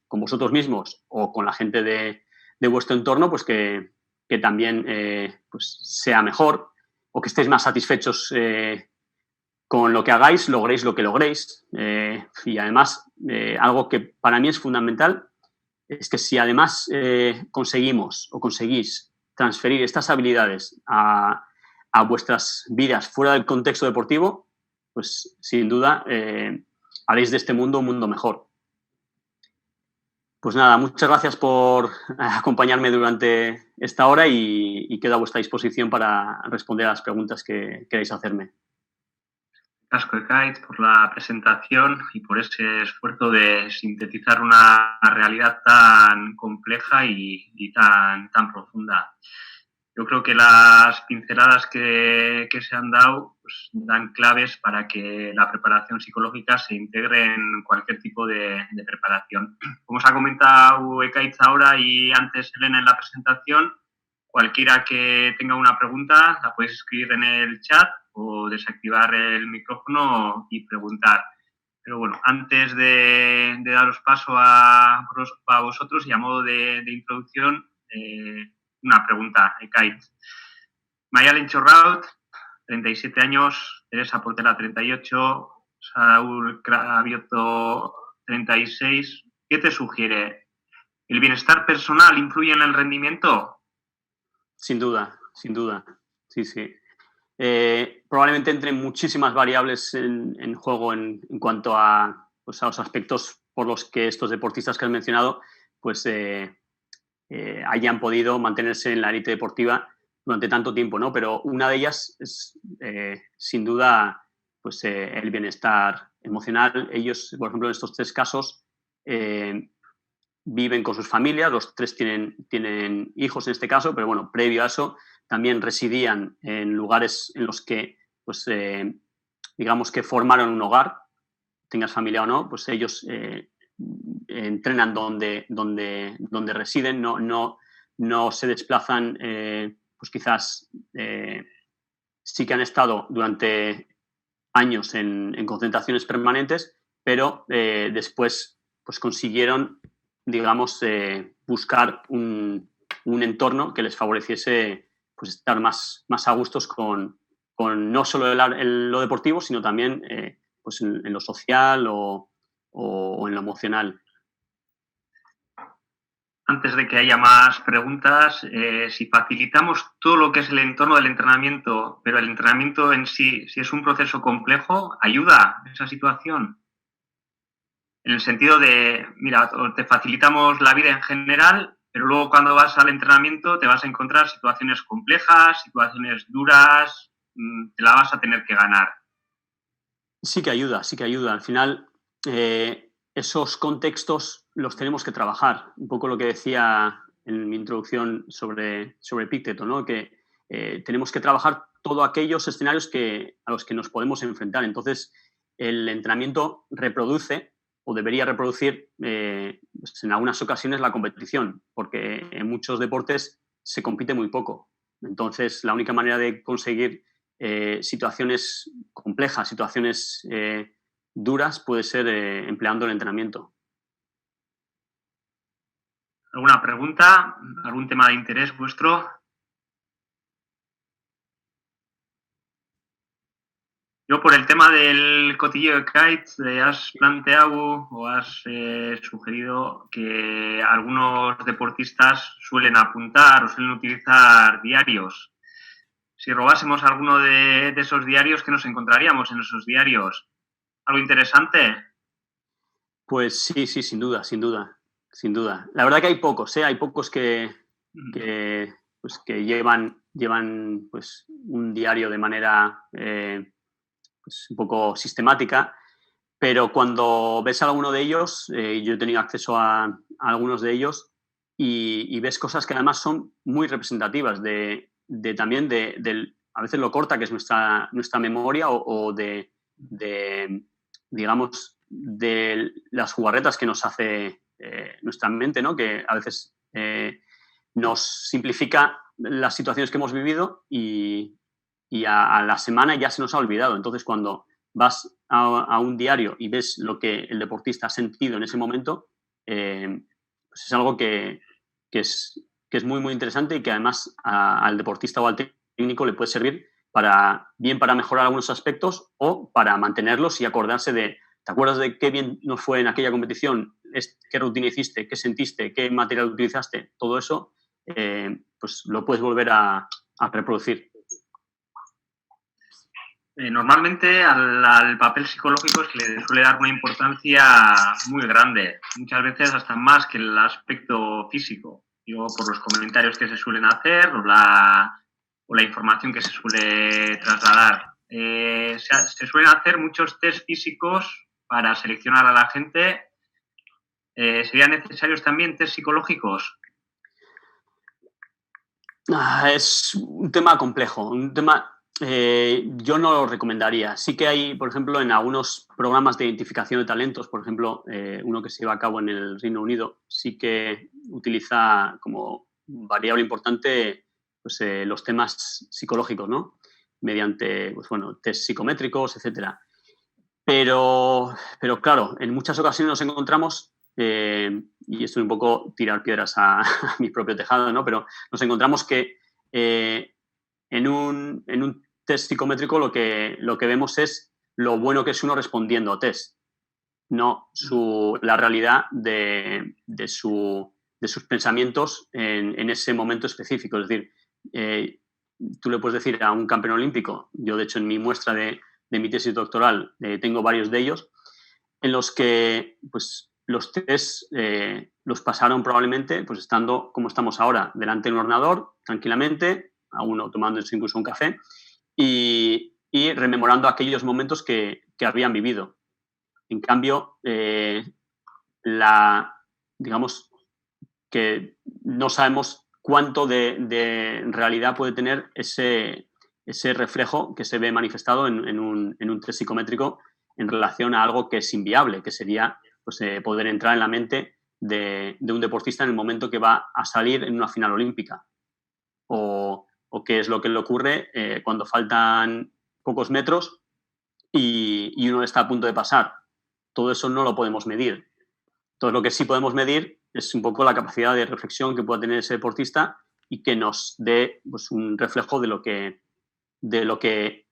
[SPEAKER 2] con vosotros mismos o con la gente de vuestro entorno pues que también pues sea mejor o que estéis más satisfechos con lo que hagáis, logréis lo que logréis. Y además, algo que para mí es fundamental es que si además conseguimos o conseguís transferir estas habilidades a vuestras vidas fuera del contexto deportivo, pues sin duda haréis de este mundo un mundo mejor. Pues nada, muchas gracias por acompañarme durante esta hora y quedo a vuestra disposición para responder a las preguntas que queráis hacerme.
[SPEAKER 3] Casco Ekaitz por la presentación y por ese esfuerzo de sintetizar una realidad tan compleja y tan profunda. Yo creo que las pinceladas que se han dado pues, dan claves para que la preparación psicológica se integre en cualquier tipo de preparación. Como os ha comentado Ekaitz ahora y antes Elena en la presentación, cualquiera que tenga una pregunta la podéis escribir en el chat o desactivar el micrófono y preguntar. Pero bueno, antes de daros paso a vosotros y a modo de introducción, una pregunta, Ekaitz. Mayalen Chorraut, 37 años, Teresa Portela, 38, Saúl Cravioto, 36. ¿Qué te sugiere? ¿El bienestar personal influye en el rendimiento?
[SPEAKER 2] Sin duda, sí. Probablemente entren muchísimas variables en juego en cuanto a los aspectos por los que estos deportistas que has mencionado pues hayan podido mantenerse en la élite deportiva durante tanto tiempo, ¿no? Pero una de ellas es sin duda pues el bienestar emocional. Ellos, por ejemplo, en estos tres casos viven con sus familias, los tres tienen hijos en este caso, pero bueno, previo a eso también residían en lugares en los que, pues, digamos que formaron un hogar, tengas familia o no, pues ellos entrenan donde residen, no se desplazan, pues quizás sí que han estado durante años en concentraciones permanentes, pero después pues consiguieron, digamos, buscar un entorno que les favoreciese pues estar más a gustos con no solo lo deportivo, sino también pues en lo social o en lo emocional.
[SPEAKER 3] Antes de que haya más preguntas, si facilitamos todo lo que es el entorno del entrenamiento, pero el entrenamiento en sí, si es un proceso complejo, ¿ayuda esa situación? En el sentido de, mira, te facilitamos la vida en general, pero luego cuando vas al entrenamiento te vas a encontrar situaciones complejas, situaciones duras, te la vas a tener que ganar.
[SPEAKER 2] Sí que ayuda. Al final, esos contextos los tenemos que trabajar. Un poco lo que decía en mi introducción sobre Epicteto, ¿no? Que tenemos que trabajar todos aquellos escenarios a los que nos podemos enfrentar. Entonces, el entrenamiento reproduce o debería reproducir pues en algunas ocasiones la competición, porque en muchos deportes se compite muy poco. Entonces, la única manera de conseguir situaciones complejas, situaciones duras, puede ser empleando el entrenamiento.
[SPEAKER 3] ¿Alguna pregunta? ¿Algún tema de interés vuestro? Yo, por el tema del cotilleo de kites, has planteado o has sugerido que algunos deportistas suelen apuntar o suelen utilizar diarios. Si robásemos alguno de esos diarios, ¿qué nos encontraríamos en esos diarios? ¿Algo interesante?
[SPEAKER 2] Pues sí, sin duda, sin duda, sin duda. La verdad que hay pocos, ¿eh? Hay pocos que llevan pues, un diario de manera pues, un poco sistemática, pero cuando ves a alguno de ellos, yo he tenido acceso a algunos de ellos y ves cosas que además son muy representativas también a veces lo corta que es nuestra memoria o digamos, de las jugarretas que nos hace nuestra mente, ¿no? Que a veces nos simplifica las situaciones que hemos vivido y a la semana ya se nos ha olvidado. Entonces, cuando vas a un diario y ves lo que el deportista ha sentido en ese momento, pues es algo que es muy, muy interesante y que además al deportista o al técnico le puede servir bien para mejorar algunos aspectos o para mantenerlos y acordarse de, ¿te acuerdas de qué bien nos fue en aquella competición? ¿Qué rutina hiciste? ¿Qué sentiste? ¿Qué material utilizaste? Todo eso, pues lo puedes volver a reproducir.
[SPEAKER 3] Normalmente al papel psicológico se le suele dar una importancia muy grande, muchas veces hasta más que el aspecto físico. Digo, por los comentarios que se suelen hacer o la información que se suele trasladar. Se suelen hacer muchos test físicos para seleccionar a la gente. ¿Serían necesarios también test psicológicos?
[SPEAKER 2] Es un tema complejo, un tema... yo no lo recomendaría. Sí que hay, por ejemplo, en algunos programas de identificación de talentos, por ejemplo, uno que se lleva a cabo en el Reino Unido, sí que utiliza como variable importante pues, los temas psicológicos, ¿no? Mediante, pues, bueno, test psicométricos, etcétera. Pero claro, en muchas ocasiones nos encontramos, y esto es un poco tirar piedras a mi propio tejado, ¿no? Pero nos encontramos que en un test psicométrico lo que vemos es lo bueno que es uno respondiendo a test, no la realidad de sus pensamientos en ese momento específico. Es decir, tú le puedes decir a un campeón olímpico, yo de hecho en mi muestra de mi tesis doctoral tengo varios de ellos, en los que pues, los test los pasaron probablemente pues, estando como estamos ahora, delante de un ordenador, tranquilamente, a uno tomándose incluso un café y rememorando aquellos momentos que habían vivido. En cambio, digamos que no sabemos cuánto de realidad puede tener ese reflejo que se ve manifestado en un test psicométrico en relación a algo que es inviable, que sería pues, poder entrar en la mente de un deportista en el momento que va a salir en una final olímpica. O qué es lo que le ocurre cuando faltan pocos metros y uno está a punto de pasar. Todo eso no lo podemos medir. Todo lo que sí podemos medir es un poco la capacidad de reflexión que pueda tener ese deportista y que nos dé pues, un reflejo de lo que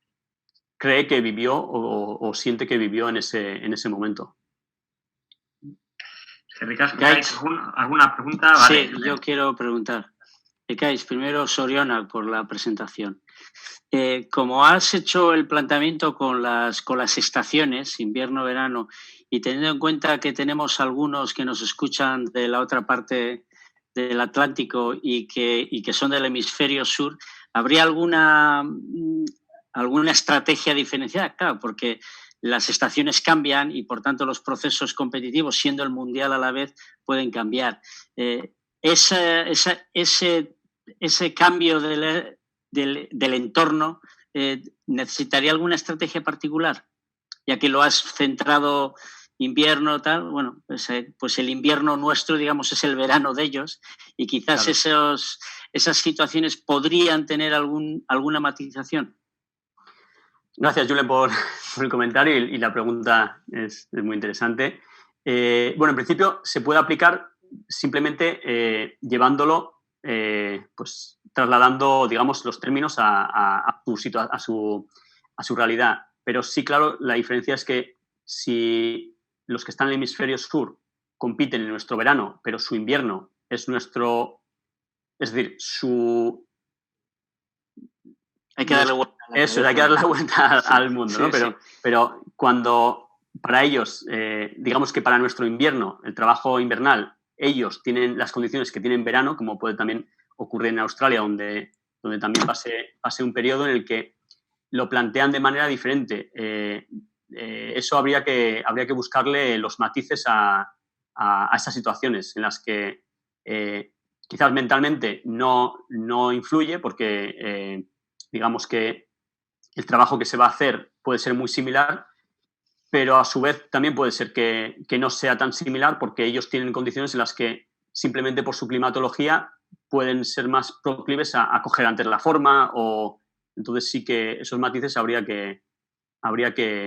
[SPEAKER 2] cree que vivió o siente que vivió en ese momento.
[SPEAKER 3] ¿Alguna pregunta? Vale.
[SPEAKER 4] Sí, yo quiero preguntar. Ekaiz, primero Soriona por la presentación. Como has hecho el planteamiento con las estaciones, invierno, verano, y teniendo en cuenta que tenemos algunos que nos escuchan de la otra parte del Atlántico y que son del hemisferio sur, ¿habría alguna estrategia diferenciada? Claro, porque las estaciones cambian y, por tanto, los procesos competitivos, siendo el mundial a la vez, pueden cambiar. Ese cambio del entorno necesitaría alguna estrategia particular, ya que lo has centrado invierno tal, bueno, pues el invierno nuestro, digamos, es el verano de ellos y quizás claro. Esas situaciones podrían tener alguna matización.
[SPEAKER 2] Gracias, Julen, por el comentario y la pregunta es muy interesante. Bueno, en principio se puede aplicar simplemente llevándolo, pues trasladando, digamos, los términos a su realidad. pero sí, claro, la diferencia es que si los que están en el hemisferio sur compiten en nuestro verano, pero su invierno es nuestro, es decir,
[SPEAKER 4] Hay que darle vuelta a la
[SPEAKER 2] eso, hay que darle la vuelta al mundo, ¿no? Pero cuando para ellos, digamos que para nuestro invierno, el trabajo invernal, ellos tienen las condiciones que tienen verano, como puede también ocurrir en Australia, donde también pase un periodo en el que lo plantean de manera diferente. Eso habría que buscarle los matices a esas situaciones en las que quizás mentalmente no influye, porque digamos que el trabajo que se va a hacer puede ser muy similar, pero a su vez también puede ser que no sea tan similar, porque ellos tienen condiciones en las que simplemente por su climatología pueden ser más proclives a coger antes la forma, o entonces sí que esos matices habría que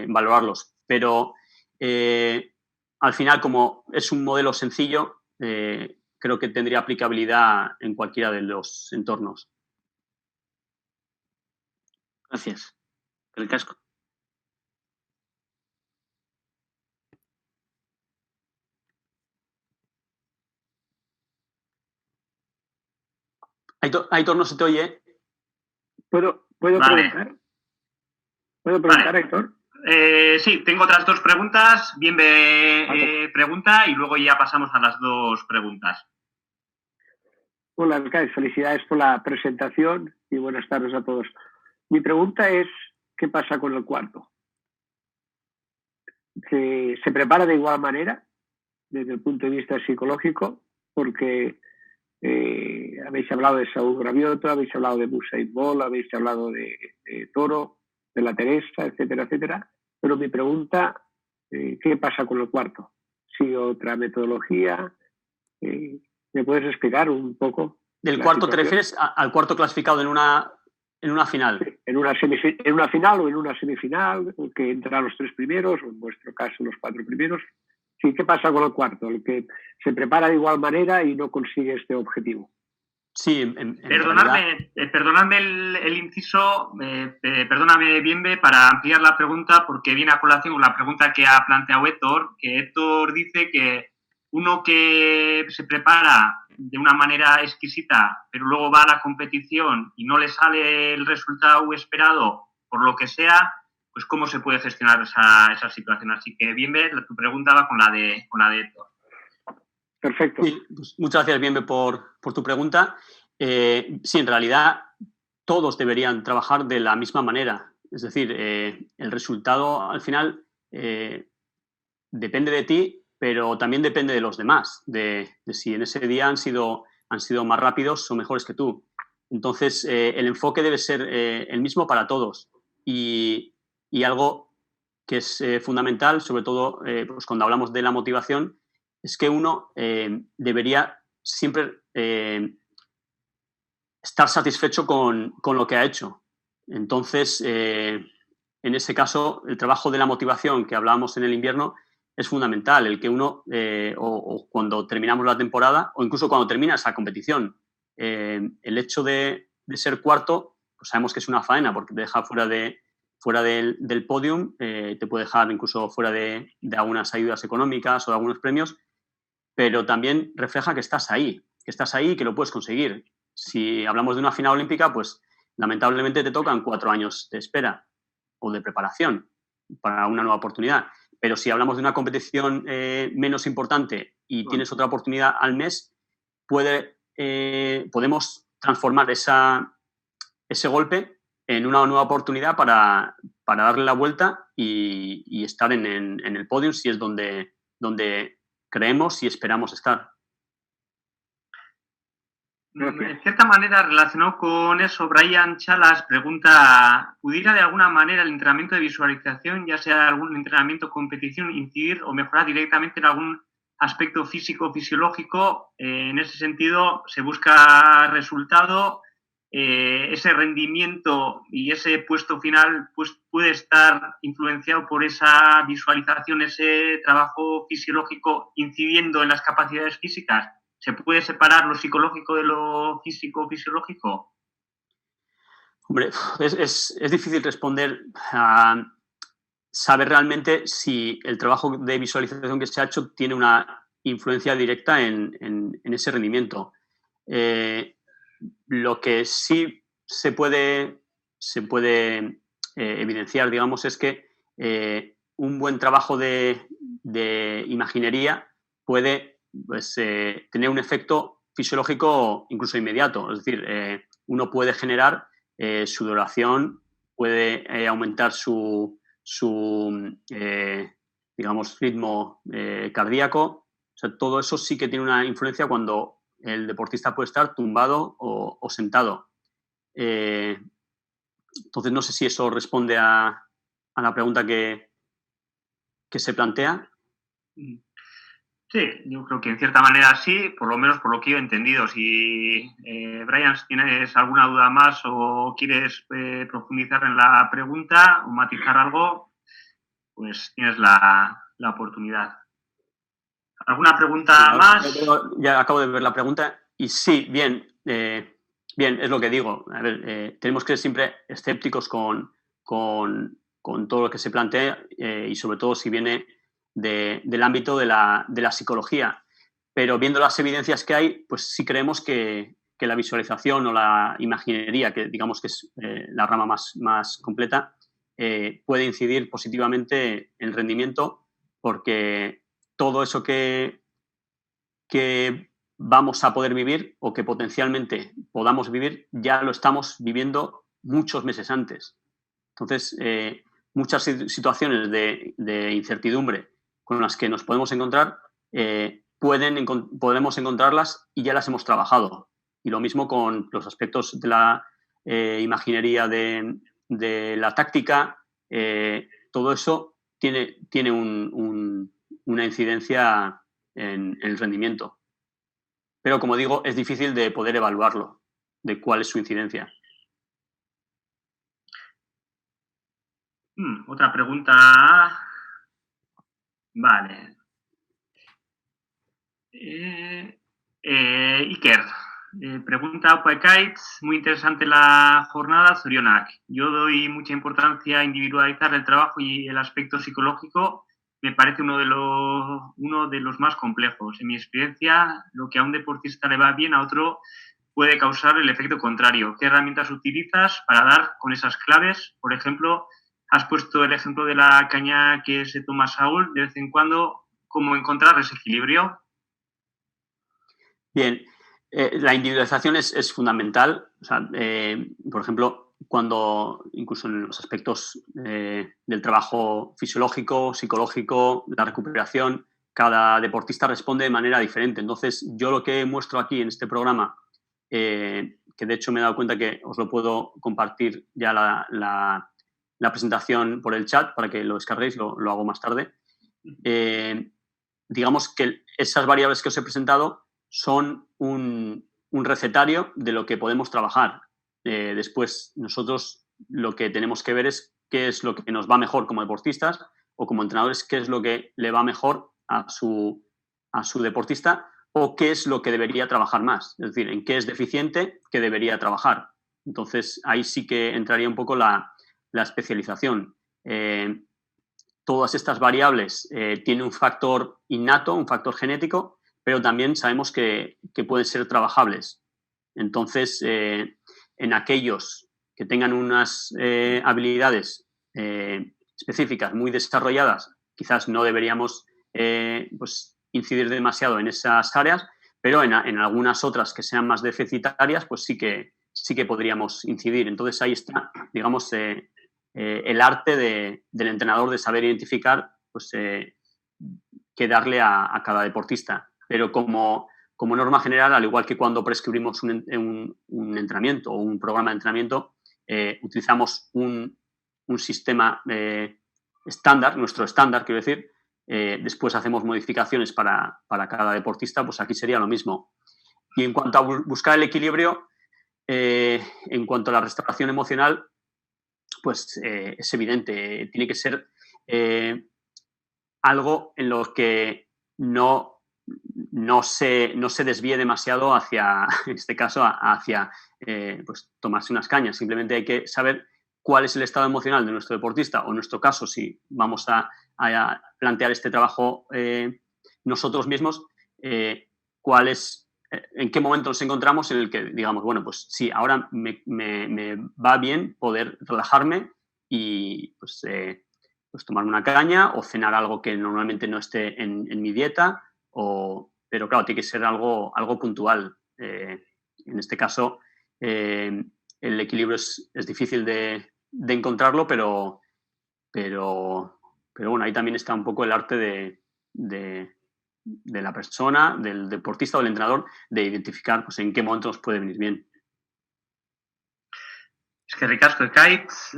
[SPEAKER 2] valorarlos. Pero al final, como es un modelo sencillo, creo que tendría aplicabilidad en cualquiera de los entornos.
[SPEAKER 4] Gracias. El casco.
[SPEAKER 2] Aitor, no se te oye.
[SPEAKER 5] ¿Puedo
[SPEAKER 3] Vale.
[SPEAKER 5] preguntar? ¿Puedo preguntar,
[SPEAKER 3] Vale.
[SPEAKER 5] Héctor?
[SPEAKER 3] Sí, tengo otras dos preguntas. Bienve
[SPEAKER 5] Vale.
[SPEAKER 3] pregunta y luego ya pasamos a las dos preguntas.
[SPEAKER 5] Hola, Alcaide. Felicidades por la presentación y buenas tardes a todos. Mi pregunta es, ¿qué pasa con el cuarto? ¿Se prepara de igual manera desde el punto de vista psicológico? Porque habéis hablado de Saúl Gravioto, habéis hablado de Usain Bolt, habéis hablado de Toro, de la Teresa, etcétera, etcétera. Pero mi pregunta, ¿qué pasa con el cuarto? ¿Sigue otra metodología? ¿Me puedes explicar un poco?
[SPEAKER 2] ¿Del cuarto te refieres al cuarto clasificado en una final?
[SPEAKER 5] Sí, en una final o en una semifinal, que entran los tres primeros, o en vuestro caso los cuatro primeros. Sí, ¿qué pasa con el cuarto? El que se prepara de igual manera y no consigue este objetivo.
[SPEAKER 2] Sí,
[SPEAKER 3] perdonadme el inciso, perdóname, Bienve, para ampliar la pregunta, porque viene a colación con la pregunta que ha planteado Héctor, que Héctor dice que uno que se prepara de una manera exquisita, pero luego va a la competición y no le sale el resultado esperado, por lo que sea, pues cómo se puede gestionar esa situación. Así que, Bienve, tu pregunta va con la de Héctor.
[SPEAKER 5] Perfecto.
[SPEAKER 2] Sí, pues muchas gracias, Bienve, por tu pregunta. Sí, en realidad todos deberían trabajar de la misma manera. Es decir, el resultado al final depende de ti, pero también depende de los demás, de si en ese día han sido más rápidos o mejores que tú. Entonces, el enfoque debe ser el mismo para todos. Y algo que es fundamental, sobre todo pues cuando hablamos de la motivación, es que uno debería siempre estar satisfecho con lo que ha hecho. Entonces, en ese caso, el trabajo de la motivación que hablábamos en el invierno es fundamental, el que uno, o cuando terminamos la temporada, o incluso cuando termina esa competición, el hecho de ser cuarto, pues sabemos que es una faena, porque te deja fuera del podium, te puede dejar incluso fuera de algunas ayudas económicas o de algunos premios, pero también refleja que estás ahí y que lo puedes conseguir. Si hablamos de una final olímpica, pues lamentablemente te tocan 4 años de espera o de preparación para una nueva oportunidad. Pero si hablamos de una competición menos importante y tienes otra oportunidad al mes, podemos transformar ese golpe en una nueva oportunidad para darle la vuelta y estar en el podium, si es donde creemos y esperamos estar.
[SPEAKER 3] En cierta manera, relacionado con eso, Brian Chalas pregunta, ¿pudiera de alguna manera el entrenamiento de visualización, ya sea algún entrenamiento de competición, incidir o mejorar directamente en algún aspecto físico-fisiológico? En ese sentido, se busca resultado, ese rendimiento y ese puesto final pues puede estar influenciado por esa visualización, ese trabajo fisiológico incidiendo en las capacidades físicas. ¿Se puede separar lo psicológico de lo físico-fisiológico?
[SPEAKER 2] Hombre, es difícil responder. saber realmente si el trabajo de visualización que se ha hecho tiene una influencia directa en ese rendimiento. Lo que sí se puede evidenciar, digamos, es que un buen trabajo de imaginería puede pues, tener un efecto fisiológico incluso inmediato. Es decir, uno puede generar sudoración, puede aumentar su digamos, ritmo cardíaco. O sea, todo eso sí que tiene una influencia cuando el deportista puede estar tumbado o sentado. Entonces, no sé si eso responde a la pregunta que se plantea.
[SPEAKER 3] Sí, yo creo que en cierta manera sí, por lo menos por lo que yo he entendido. Si, Brian, si tienes alguna duda más o quieres profundizar en la pregunta o matizar algo, pues tienes la oportunidad. ¿Alguna pregunta más?
[SPEAKER 2] Ya acabo de ver la pregunta y sí, bien, es lo que digo. A ver, tenemos que ser siempre escépticos con todo lo que se plantea y sobre todo si viene del ámbito de la psicología. Pero viendo las evidencias que hay, pues sí creemos que la visualización o la imaginería, que digamos que es la rama más completa, puede incidir positivamente en el rendimiento porque todo eso que vamos a poder vivir o que potencialmente podamos vivir, ya lo estamos viviendo muchos meses antes. Entonces, muchas situaciones de incertidumbre con las que nos podemos encontrar, podemos encontrarlas y ya las hemos trabajado. Y lo mismo con los aspectos de la imaginería de la táctica. Todo eso tiene una incidencia en el rendimiento. Pero, como digo, es difícil de poder evaluarlo, de cuál es su incidencia.
[SPEAKER 3] Otra pregunta. Vale. Iker, pregunta Opekaitz, muy interesante la jornada, zorionak. Yo doy mucha importancia a individualizar el trabajo y el aspecto psicológico. Me parece uno de los más complejos. En mi experiencia, lo que a un deportista le va bien, a otro puede causar el efecto contrario. ¿Qué herramientas utilizas para dar con esas claves? Por ejemplo, has puesto el ejemplo de la caña que se toma Saúl de vez en cuando. ¿Cómo encontrar ese equilibrio?
[SPEAKER 2] Bien, la individualización es fundamental. O sea, por ejemplo, cuando incluso en los aspectos del trabajo fisiológico, psicológico, la recuperación, cada deportista responde de manera diferente. Entonces, yo lo que muestro aquí en este programa, que de hecho me he dado cuenta que os lo puedo compartir ya la presentación por el chat para que lo descarguéis, lo hago más tarde. Digamos que esas variables que os he presentado son un recetario de lo que podemos trabajar. Después, nosotros lo que tenemos que ver es qué es lo que nos va mejor como deportistas o como entrenadores, qué es lo que le va mejor a su deportista o qué es lo que debería trabajar más. Es decir, en qué es deficiente que debería trabajar. Entonces, ahí sí que entraría un poco la especialización. Todas estas variables tienen un factor innato, un factor genético, pero también sabemos que pueden ser trabajables. Entonces, en aquellos que tengan unas habilidades específicas muy desarrolladas, quizás no deberíamos pues, incidir demasiado en esas áreas, pero en algunas otras que sean más deficitarias, pues sí que podríamos incidir. Entonces, ahí está, digamos, el arte del entrenador de saber identificar pues, qué darle a cada deportista. Pero como norma general, al igual que cuando prescribimos un entrenamiento o un programa de entrenamiento, utilizamos un sistema estándar, nuestro estándar, quiero decir. Después hacemos modificaciones para cada deportista, pues aquí sería lo mismo. Y en cuanto a buscar el equilibrio, en cuanto a la restauración emocional, pues es evidente, tiene que ser algo en lo que no se desvíe demasiado hacia, en este caso, hacia pues, tomarse unas cañas. Simplemente hay que saber cuál es el estado emocional de nuestro deportista, o en nuestro caso, si vamos a plantear este trabajo nosotros mismos, en qué momento nos encontramos en el que digamos, bueno, pues sí, ahora me va bien poder relajarme y pues tomar una caña o cenar algo que normalmente no esté en mi dieta, pero claro, tiene que ser algo puntual. En este caso, el equilibrio es difícil de encontrarlo, pero bueno, ahí también está un poco el arte de la persona, del deportista o del entrenador, de identificar pues, en qué momento nos puede venir bien.
[SPEAKER 3] Es que ricasco, Ekaitz.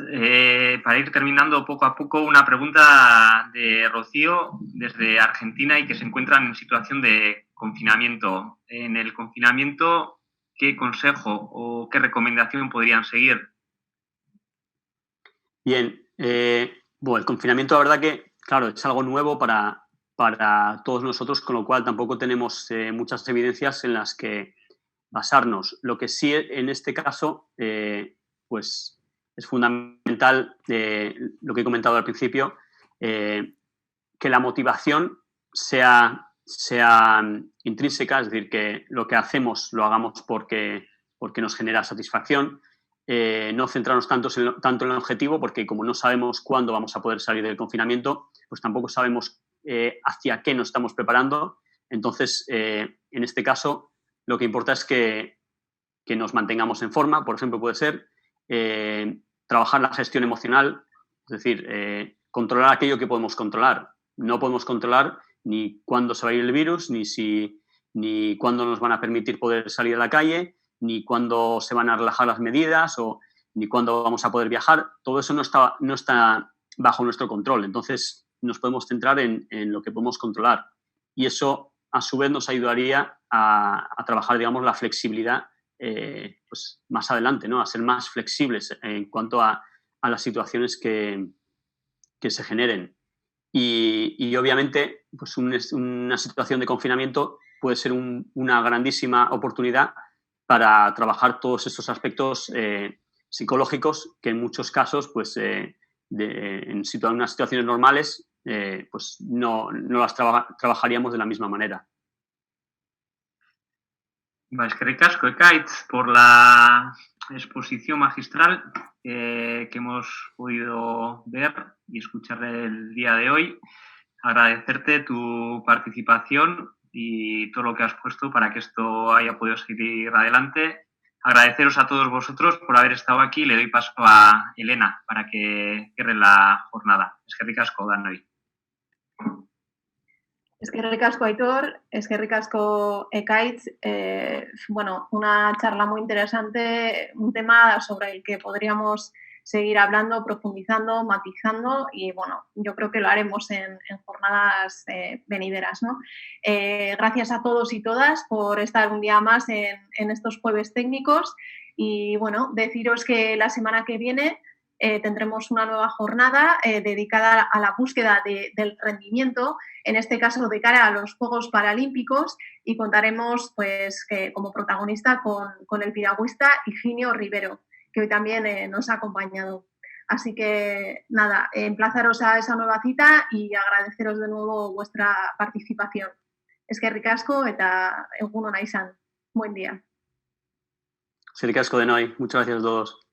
[SPEAKER 3] Para ir terminando poco a poco, una pregunta de Rocío desde Argentina y que se encuentran en situación de confinamiento. En el confinamiento, ¿qué consejo o qué recomendación podrían seguir?
[SPEAKER 2] Bien, bueno, el confinamiento, la verdad que, claro, es algo nuevo para todos nosotros, con lo cual tampoco tenemos muchas evidencias en las que basarnos. Lo que sí, en este caso, pues es fundamental, lo que he comentado al principio, que la motivación sea intrínseca, es decir, que lo que hacemos lo hagamos porque nos genera satisfacción. No centrarnos tanto en el objetivo, porque como no sabemos cuándo vamos a poder salir del confinamiento, pues tampoco sabemos hacia qué nos estamos preparando. Entonces, en este caso, lo que importa es que nos mantengamos en forma. Por ejemplo, puede ser trabajar la gestión emocional, es decir, controlar aquello que podemos controlar. No podemos controlar ni cuándo se va a ir el virus, ni cuándo nos van a permitir poder salir a la calle, ni cuándo se van a relajar las medidas, ni cuándo vamos a poder viajar. Todo eso no está bajo nuestro control. Entonces, nos podemos centrar en lo que podemos controlar. Y eso, a su vez, nos ayudaría a trabajar, digamos, la flexibilidad pues más adelante, ¿no? A ser más flexibles en cuanto a las situaciones que se generen. Y obviamente, pues una situación de confinamiento puede ser una grandísima oportunidad para trabajar todos esos aspectos psicológicos que en muchos casos, pues en unas situaciones normales, pues no las trabajaríamos de la misma manera.
[SPEAKER 3] Es que ricasco, Ekaitz, por la exposición magistral que hemos podido ver y escuchar el día de hoy. Agradecerte tu participación y todo lo que has puesto para que esto haya podido seguir adelante. Agradeceros a todos vosotros por haber estado aquí. Le doy paso a Elena para que cierre la jornada. Es que ricasco, Danoi.
[SPEAKER 1] Eskerrik asko, Aitor, eskerrik asko, Ekaitz. Bueno, una charla muy interesante, un tema sobre el que podríamos seguir hablando, profundizando, matizando y, bueno, yo creo que lo haremos en jornadas venideras, ¿no? Gracias a todos y todas por estar un día más en estos jueves técnicos y, bueno, deciros que la semana que viene tendremos una nueva jornada dedicada a la búsqueda del rendimiento, en este caso de cara a los Juegos Paralímpicos, y contaremos pues como protagonista con el piragüista Higinio Rivero, que hoy también nos ha acompañado. Así que nada, emplazaros a esa nueva cita y agradeceros de nuevo vuestra participación. Eskerrik asko eta egun ona izan. Buen día.
[SPEAKER 2] Eskerrik asko denoi. Muchas gracias a todos.